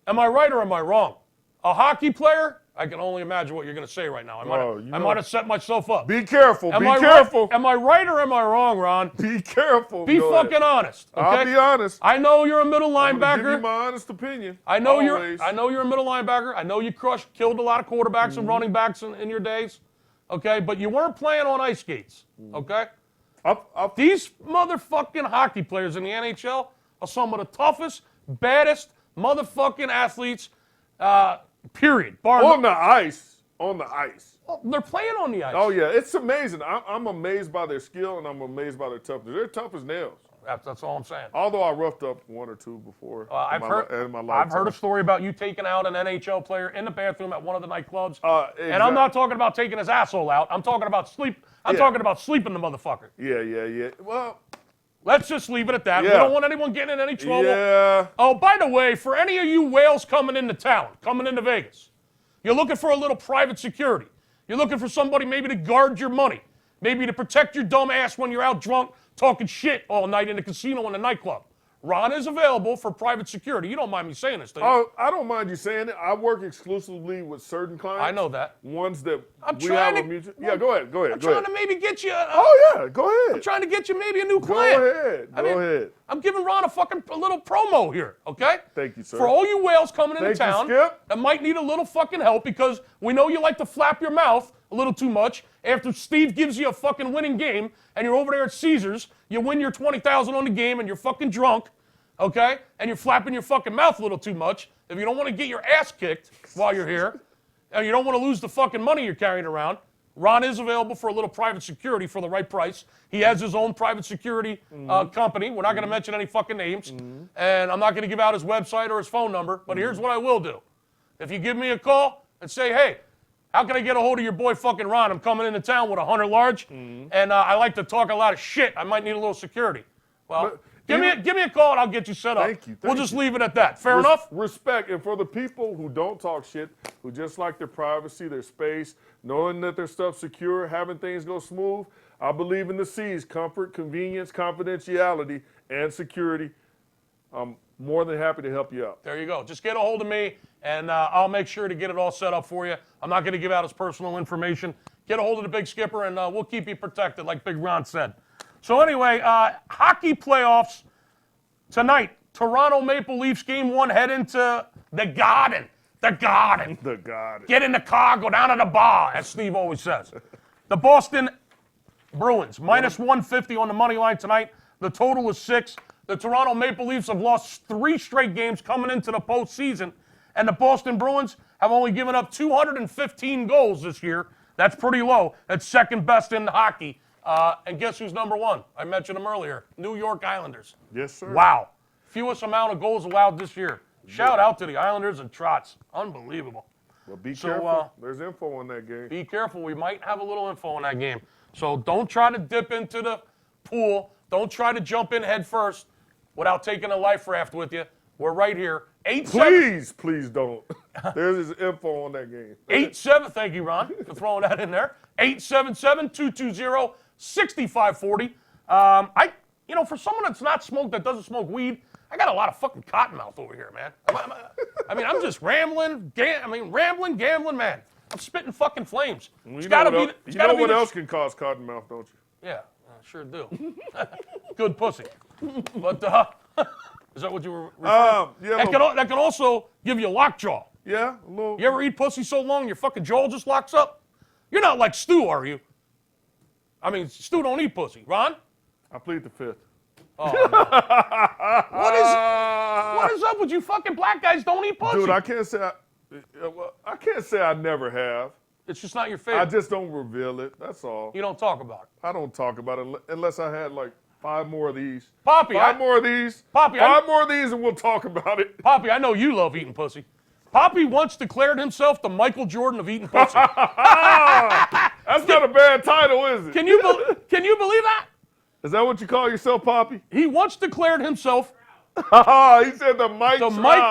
Am I right or am I wrong? A hockey player, I can only imagine what you're going to say right now. I might have set myself up. Be careful. Am Be I careful. Right, am I right or am I wrong, Ron? Be careful. Be fucking honest. Okay? I'll be honest. I know you're a middle I'm gonna linebacker. give you my honest opinion. I know Always. you're a middle linebacker. I know you killed a lot of quarterbacks and running backs in your days. Okay, but you weren't playing on ice skates. Okay? These motherfucking hockey players in the NHL are some of the toughest, baddest motherfucking athletes, period. On the ice. On the ice. Well, they're playing on the ice. Oh, yeah. It's amazing. I'm amazed by their skill, and I'm amazed by their toughness. They're tough as nails. That's all I'm saying. Although I roughed up one or two before I've heard a story about you taking out an NHL player in the bathroom at one of the nightclubs. Exactly. And I'm not talking about taking his asshole out. I'm talking about sleep. I'm talking about sleeping the motherfucker. Yeah. Well, let's just leave it at that. Yeah. We don't want anyone getting in any trouble. Yeah. Oh, by the way, for any of you whales coming into town, coming into Vegas, you're looking for a little private security. You're looking for somebody maybe to guard your money, maybe to protect your dumb ass when you're out drunk talking shit all night in the casino and the nightclub. Ron is available for private security. You don't mind me saying this, do you? Oh, I don't mind you saying it. I work exclusively with certain clients. I know that. Ones that I'm we trying have to- a mutual. Yeah, go ahead. I'm trying to maybe get you. Oh yeah, go ahead. I'm trying to get you maybe a new client. Go ahead. I'm giving Ron a little promo here, okay? Thank you, sir. For all you whales coming into Thank you, town Skip. that might need a little fucking help because we know you like to flap your mouth a little too much after Steve gives you a fucking winning game and you're over there at Caesars, you win your $20,000 on the game and you're fucking drunk, okay? And you're flapping your fucking mouth a little too much. If you don't want to get your ass kicked while you're here and you don't want to lose the fucking money you're carrying around, Ron is available for a little private security for the right price. He has his own private security company. We're not going to mention any fucking names. And I'm not going to give out his website or his phone number. But here's what I will do. If you give me a call and say, hey, how can I get a hold of your boy fucking Ron? I'm coming into town with 100 large. And I like to talk a lot of shit. I might need a little security. Well, give me a call and I'll get you set up. Thank you. We'll just leave it at that. Fair enough? Respect. And for the people who don't talk shit, who just like their privacy, their space, knowing that their stuff's secure, having things go smooth, I believe in the C's: comfort, convenience, confidentiality, and security. I'm more than happy to help you out. There you go. Just get a hold of me, and I'll make sure to get it all set up for you. I'm not going to give out his personal information. Get a hold of the Big Skipper, and we'll keep you protected, like Big Ron said. So anyway, hockey playoffs tonight. Toronto Maple Leafs game 1 head into the Garden. The Garden. The God. Get in the car, go down to the bar, as Steve always says. The Boston Bruins, minus 150 on the money line tonight. The total is 6. The Toronto Maple Leafs have lost 3 straight games coming into the postseason. And the Boston Bruins have only given up 215 goals this year. That's pretty low. That's second best in hockey. And guess who's number 1? I mentioned them earlier. New York Islanders. Yes, sir. Wow. Fewest amount of goals allowed this year. Shout out to the Islanders and Trotz. Unbelievable. Well, be careful. There's info on that game. Be careful. We might have a little info in that game. So don't try to dip into the pool. Don't try to jump in head first without taking a life raft with you. We're right here. Please don't. There's info on that game. 8-7. Thank you, Ron, for throwing that in there. 877-220-6540. For someone that's not smoked, that doesn't smoke weed, I got a lot of fucking cottonmouth over here, man. I'm just rambling, gambling, man. I'm spitting fucking flames. You know what else can cause cottonmouth, don't you? Yeah, I sure do. Good pussy. But is that what you were referring to? That can also give you lockjaw. Yeah, a little. You ever eat pussy so long your fucking jaw just locks up? You're not like Stu, are you? I mean, Stu don't eat pussy. Ron? I plead the fifth. Oh, no. What is up with you fucking black guys don't eat pussy? Dude, I can't say I never have. It's just not your favorite. I just don't reveal it. That's all. You don't talk about it. I don't talk about it unless I had like 5 more of these. Poppy, five more of these, and we'll talk about it. Poppy, I know you love eating pussy. Poppy once declared himself the Michael Jordan of eating pussy. That's not a bad title, is it? Can you believe that? Is that what you call yourself, Poppy? He once declared himself He said the Mike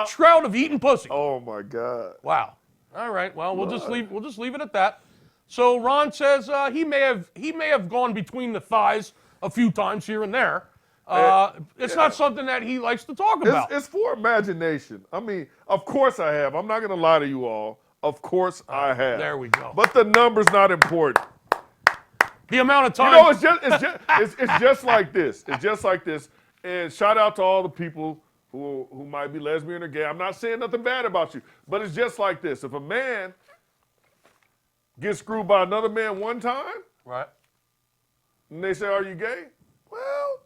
Trout of eating pussy. Oh my God. Wow. All right. Well, we'll just leave it at that. So Ron says he may have gone between the thighs a few times here and there. It's not something that he likes to talk about. It's for imagination. I mean, of course I have. I'm not going to lie to you all. Of course I have. There we go. But the number's not important. The amount of time. You know, it's just like this. It's just like this. And shout out to all the people who might be lesbian or gay. I'm not saying nothing bad about you, but it's just like this. If a man gets screwed by another man one time, right, And they say, are you gay? Well,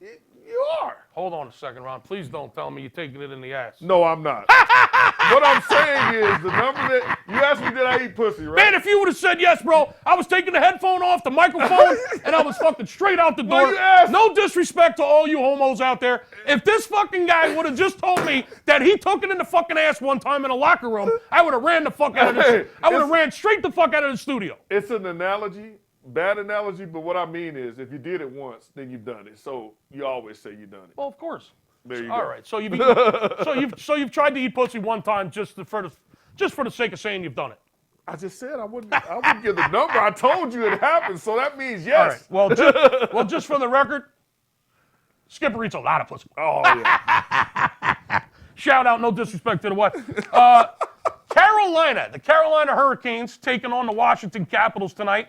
you are. Hold on a second, Ron. Please don't tell me you're taking it in the ass. No, I'm not. What I'm saying is the number that you asked me, did I eat pussy, right? Man, if you would have said yes, bro, I was taking the headphone off, the microphone, and I was fucking straight out the door. Well, you asked. No disrespect to all you homos out there. If this fucking guy would have just told me that he took it in the fucking ass one time in a locker room, I would have ran the fuck out of this. I would have ran straight the fuck out of the studio. It's an analogy, bad analogy, but what I mean is if you did it once, then you've done it. So you always say you've done it. Well, of course. There you All go. right. So you've tried to eat pussy one time just for the sake of saying you've done it. I just said I wouldn't give the number. I told you it happened, so that means yes. All right. Well, just for the record, Skipper eats a lot of pussy. Oh, yeah. Shout out, no disrespect to the wife. Carolina, the Carolina Hurricanes taking on the Washington Capitals tonight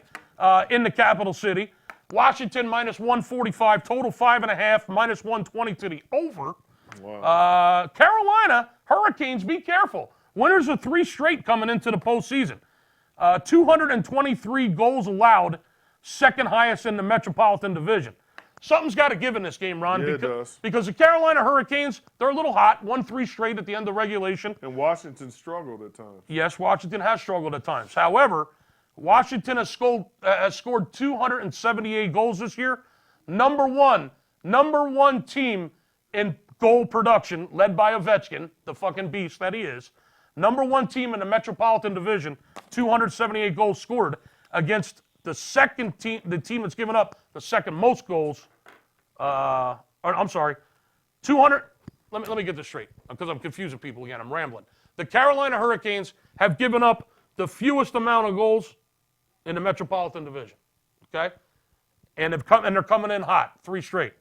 in the capital city. Washington minus 145, total 5.5, minus 120 to the over. Wow. Carolina Hurricanes, be careful. Winners of 3 straight coming into the postseason. 223 goals allowed, second highest in the Metropolitan Division. Something's got to give in this game, Ron. Yeah, it does. Because the Carolina Hurricanes, they're a little hot. Won 3 straight at the end of regulation. And Washington struggled at times. Yes, Washington has struggled at times. However, Washington has scored 278 goals this year. Number one team in goal production, led by Ovechkin, the fucking beast that he is. Number 1 team in the Metropolitan Division, 278 goals scored against the second team, the team that's given up the second most goals. 200. Let me get this straight because I'm confusing people again. I'm rambling. The Carolina Hurricanes have given up the fewest amount of goals in the Metropolitan Division. Okay, and they're coming in hot, 3 straight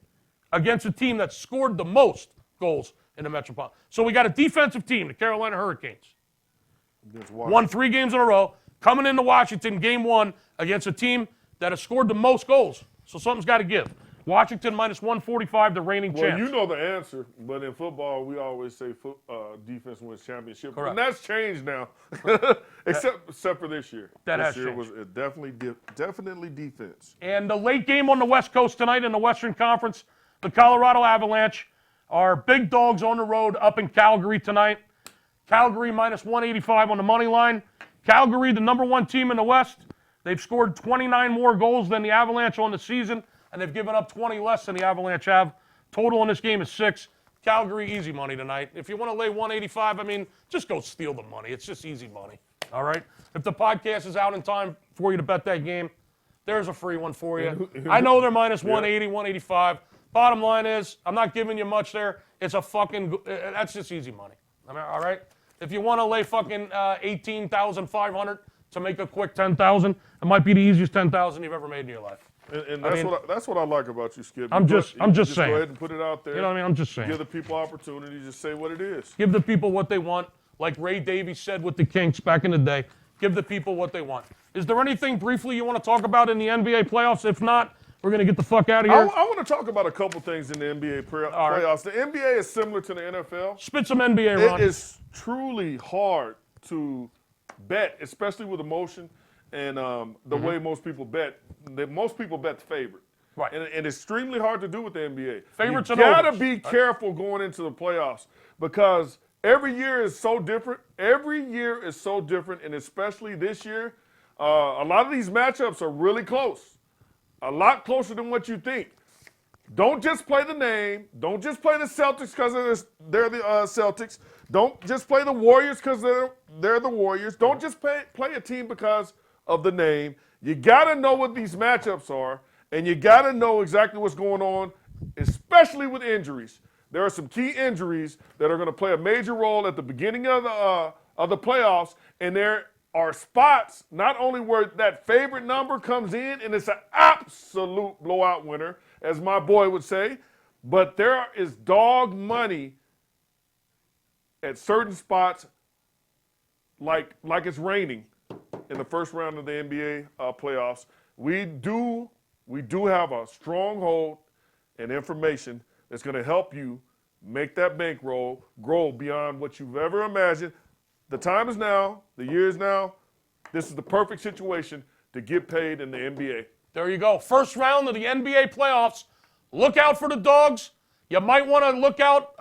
against a team that scored the most goals in the Metropolitan. So we got a defensive team, the Carolina Hurricanes. Won 3 games in a row, coming into Washington, game 1, against a team that has scored the most goals. So something's got to give. Washington minus 145, the reigning champs. Well, you know the answer, but in football, we always say defense wins championship. Correct. And that's changed now, except for this year. That this has year changed. was definitely defense. And the late game on the West Coast tonight in the Western Conference, the Colorado Avalanche are big dogs on the road up in Calgary tonight. Calgary minus 185 on the money line. Calgary, the number 1 team in the West. They've scored 29 more goals than the Avalanche on the season, and they've given up 20 less than the Avalanche have. Total in this game is 6. Calgary, easy money tonight. If you want to lay 185, I mean, just go steal the money. It's just easy money, all right? If the podcast is out in time for you to bet that game, there's a free one for you. I know they're minus 180, 185. Bottom line is, I'm not giving you much there. It's a fucking, that's just easy money. I mean, all right? If you want to lay fucking 18,500 to make a quick 10,000, it might be the easiest 10,000 you've ever made in your life. And that's what I like about you, Skip. I'm just saying. Go ahead and put it out there. You know what I mean? I'm just saying. Give the people opportunity. Just say what it is. Give the people what they want. Like Ray Davies said with the Kinks back in the day. Give the people what they want. Is there anything briefly you want to talk about in the NBA playoffs? If not, we're going to get the fuck out of here. I want to talk about a couple things in the NBA playoffs. The NBA is similar to the NFL. Spit some NBA, Ron. It is truly hard to bet, especially with emotion and the way most people bet. Most people bet the favorite. Right. And it's extremely hard to do with the NBA. Favorites you and gotta overs. be careful going into the playoffs because every year is so different. Every year is so different, and especially this year, a lot of these matchups are really close. A lot closer than what you think. Don't just play the name. Don't just play the Celtics because they're the Celtics. Don't just play the Warriors because they're the Warriors. Don't just play a team because of the name. You got to know what these matchups are, and you got to know exactly what's going on, especially with injuries. There are some key injuries that are going to play a major role at the beginning of the playoffs, and there are spots not only where that favorite number comes in, and it's an absolute blowout winner, as my boy would say, but there is dog money at certain spots like it's raining in the first round of the NBA playoffs. We do have a stronghold and information that's going to help you make that bankroll grow beyond what you've ever imagined. The time is now. The year is now. This is the perfect situation to get paid in the NBA. There you go. First round of the NBA playoffs. Look out for the dogs. You might want to look out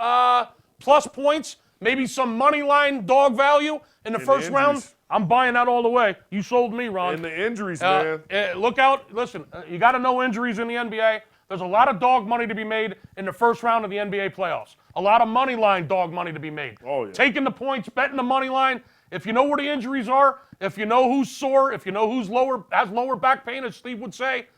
plus points, maybe some money line dog value in the first round. I'm buying that all the way. You sold me, Ron. And the injuries, man. Look out. Listen, you got to know injuries in the NBA. There's a lot of dog money to be made in the first round of the NBA playoffs. A lot of money line dog money to be made. Oh, yeah. Taking the points, betting the money line. If you know where the injuries are, if you know who's sore, if you know who's has lower back pain, as Steve would say,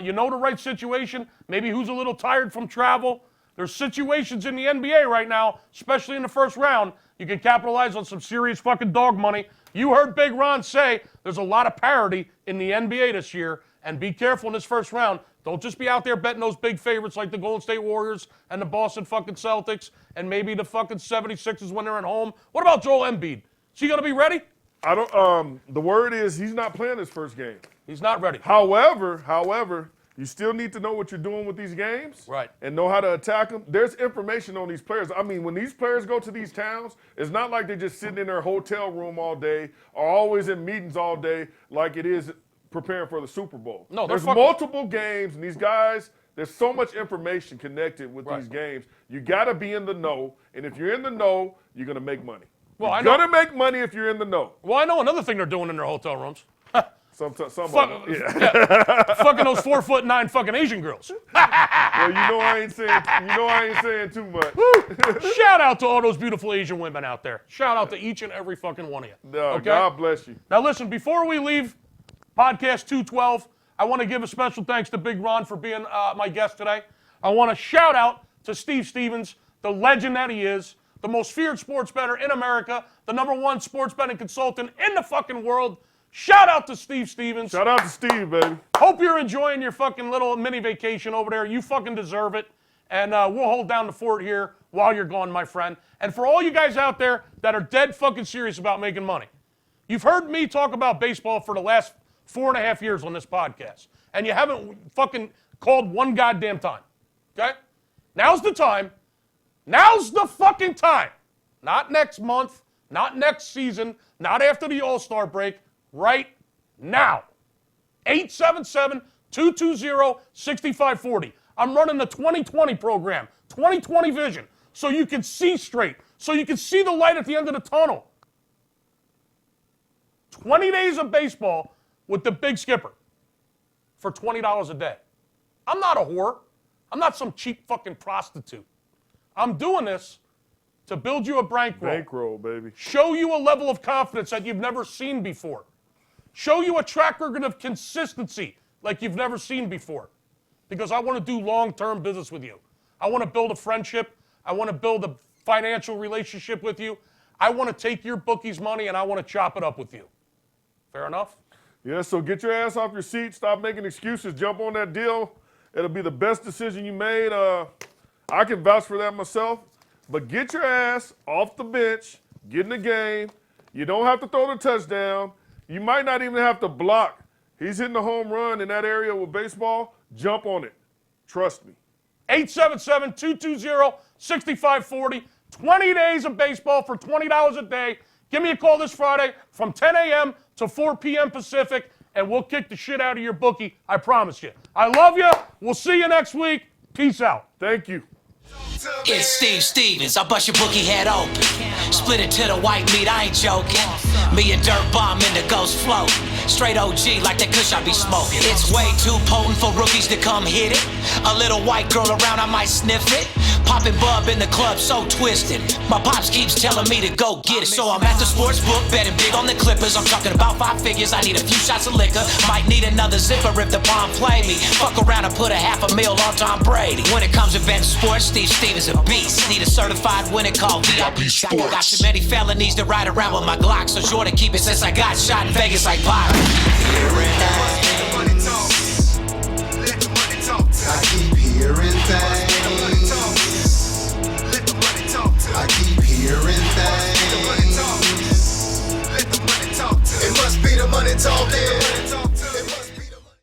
you know the right situation, maybe who's a little tired from travel. There's situations in the NBA right now, especially in the first round, you can capitalize on some serious fucking dog money. You heard Big Ron say there's a lot of parity in the NBA this year, and be careful in this first round. Don't just be out there betting those big favorites like the Golden State Warriors and the Boston fucking Celtics and maybe the fucking 76ers when they're at home. What about Joel Embiid? Is he going to be ready? I don't. The word is he's not playing his first game. He's not ready. However, you still need to know what you're doing with these games. Right. And know how to attack them. There's information on these players. I mean, when these players go to these towns, it's not like they're just sitting in their hotel room all day or always in meetings all day like it is preparing for the Super Bowl. No, there's multiple games, and these guys, there's so much information connected with these games. You got to be in the know, and if you're in the know, you're going to make money. Well, you're going to make money if you're in the know. Well, I know another thing they're doing in their hotel rooms. Fucking those 4'9" fucking Asian girls. Well, you know I ain't saying too much. Shout out to all those beautiful Asian women out there. Shout out to each and every fucking one of you. No, okay? God bless you. Now listen, before we leave podcast 212, I want to give a special thanks to Big Ron for being my guest today. I want to shout out to Steve Stevens, the legend that he is, the most feared sports bettor in America, the #1 sports betting consultant in the fucking world. Shout out to Steve Stevens. Shout out to Steve, baby. Hope you're enjoying your fucking little mini vacation over there. You fucking deserve it. And we'll hold down the fort here while you're gone, my friend. And for all you guys out there that are dead fucking serious about making money, you've heard me talk about baseball for the last 4.5 years on this podcast. And you haven't fucking called one goddamn time. Okay? Now's the time. Now's the fucking time. Not next month, not next season, not after the All-Star break. Right now. 877-220-6540. I'm running the 2020 program, 2020 vision, so you can see straight, so you can see the light at the end of the tunnel. 20 days of baseball with the Big Skipper for $20 a day. I'm not a whore. I'm not some cheap fucking prostitute. I'm doing this to build you a bankroll. Bankroll, baby. Show you a level of confidence that you've never seen before. Show you a track record of consistency like you've never seen before. Because I want to do long-term business with you. I want to build a friendship. I want to build a financial relationship with you. I want to take your bookie's money and I want to chop it up with you. Fair enough? Yeah, so get your ass off your seat. Stop making excuses. Jump on that deal. It'll be the best decision you made. I can vouch for that myself. But get your ass off the bench. Get in the game. You don't have to throw the touchdown. You might not even have to block. He's hitting the home run in that area with baseball. Jump on it. Trust me. 877-220-6540. 20 days of baseball for $20 a day. Give me a call this Friday from 10 a.m. to 4 p.m. Pacific, and we'll kick the shit out of your bookie. I promise you. I love you. We'll see you next week. Peace out. Thank you. It's Steve Stevens, I'll bust your bookie head open. Split it to the white meat, I ain't joking. Me and Dirt Bomb in the ghost float. Straight OG like that kush I be smoking. It's way too potent for rookies to come hit it. A little white girl around, I might sniff it. Poppin' bub in the club, so twisted. My pops keeps telling me to go get it. So I'm at the sports book, betting big on the Clippers. I'm talking about 5 figures, I need a few shots of liquor. Might need another zipper if the bomb play me. Fuck around and put a $500,000 on Tom Brady. When it comes to betting sports, Steve Stevens a beast. Need a certified winner called VIP Sports. Got too many felonies to ride around with my Glock, so sure to keep it since I got shot in Vegas like Potter. Here and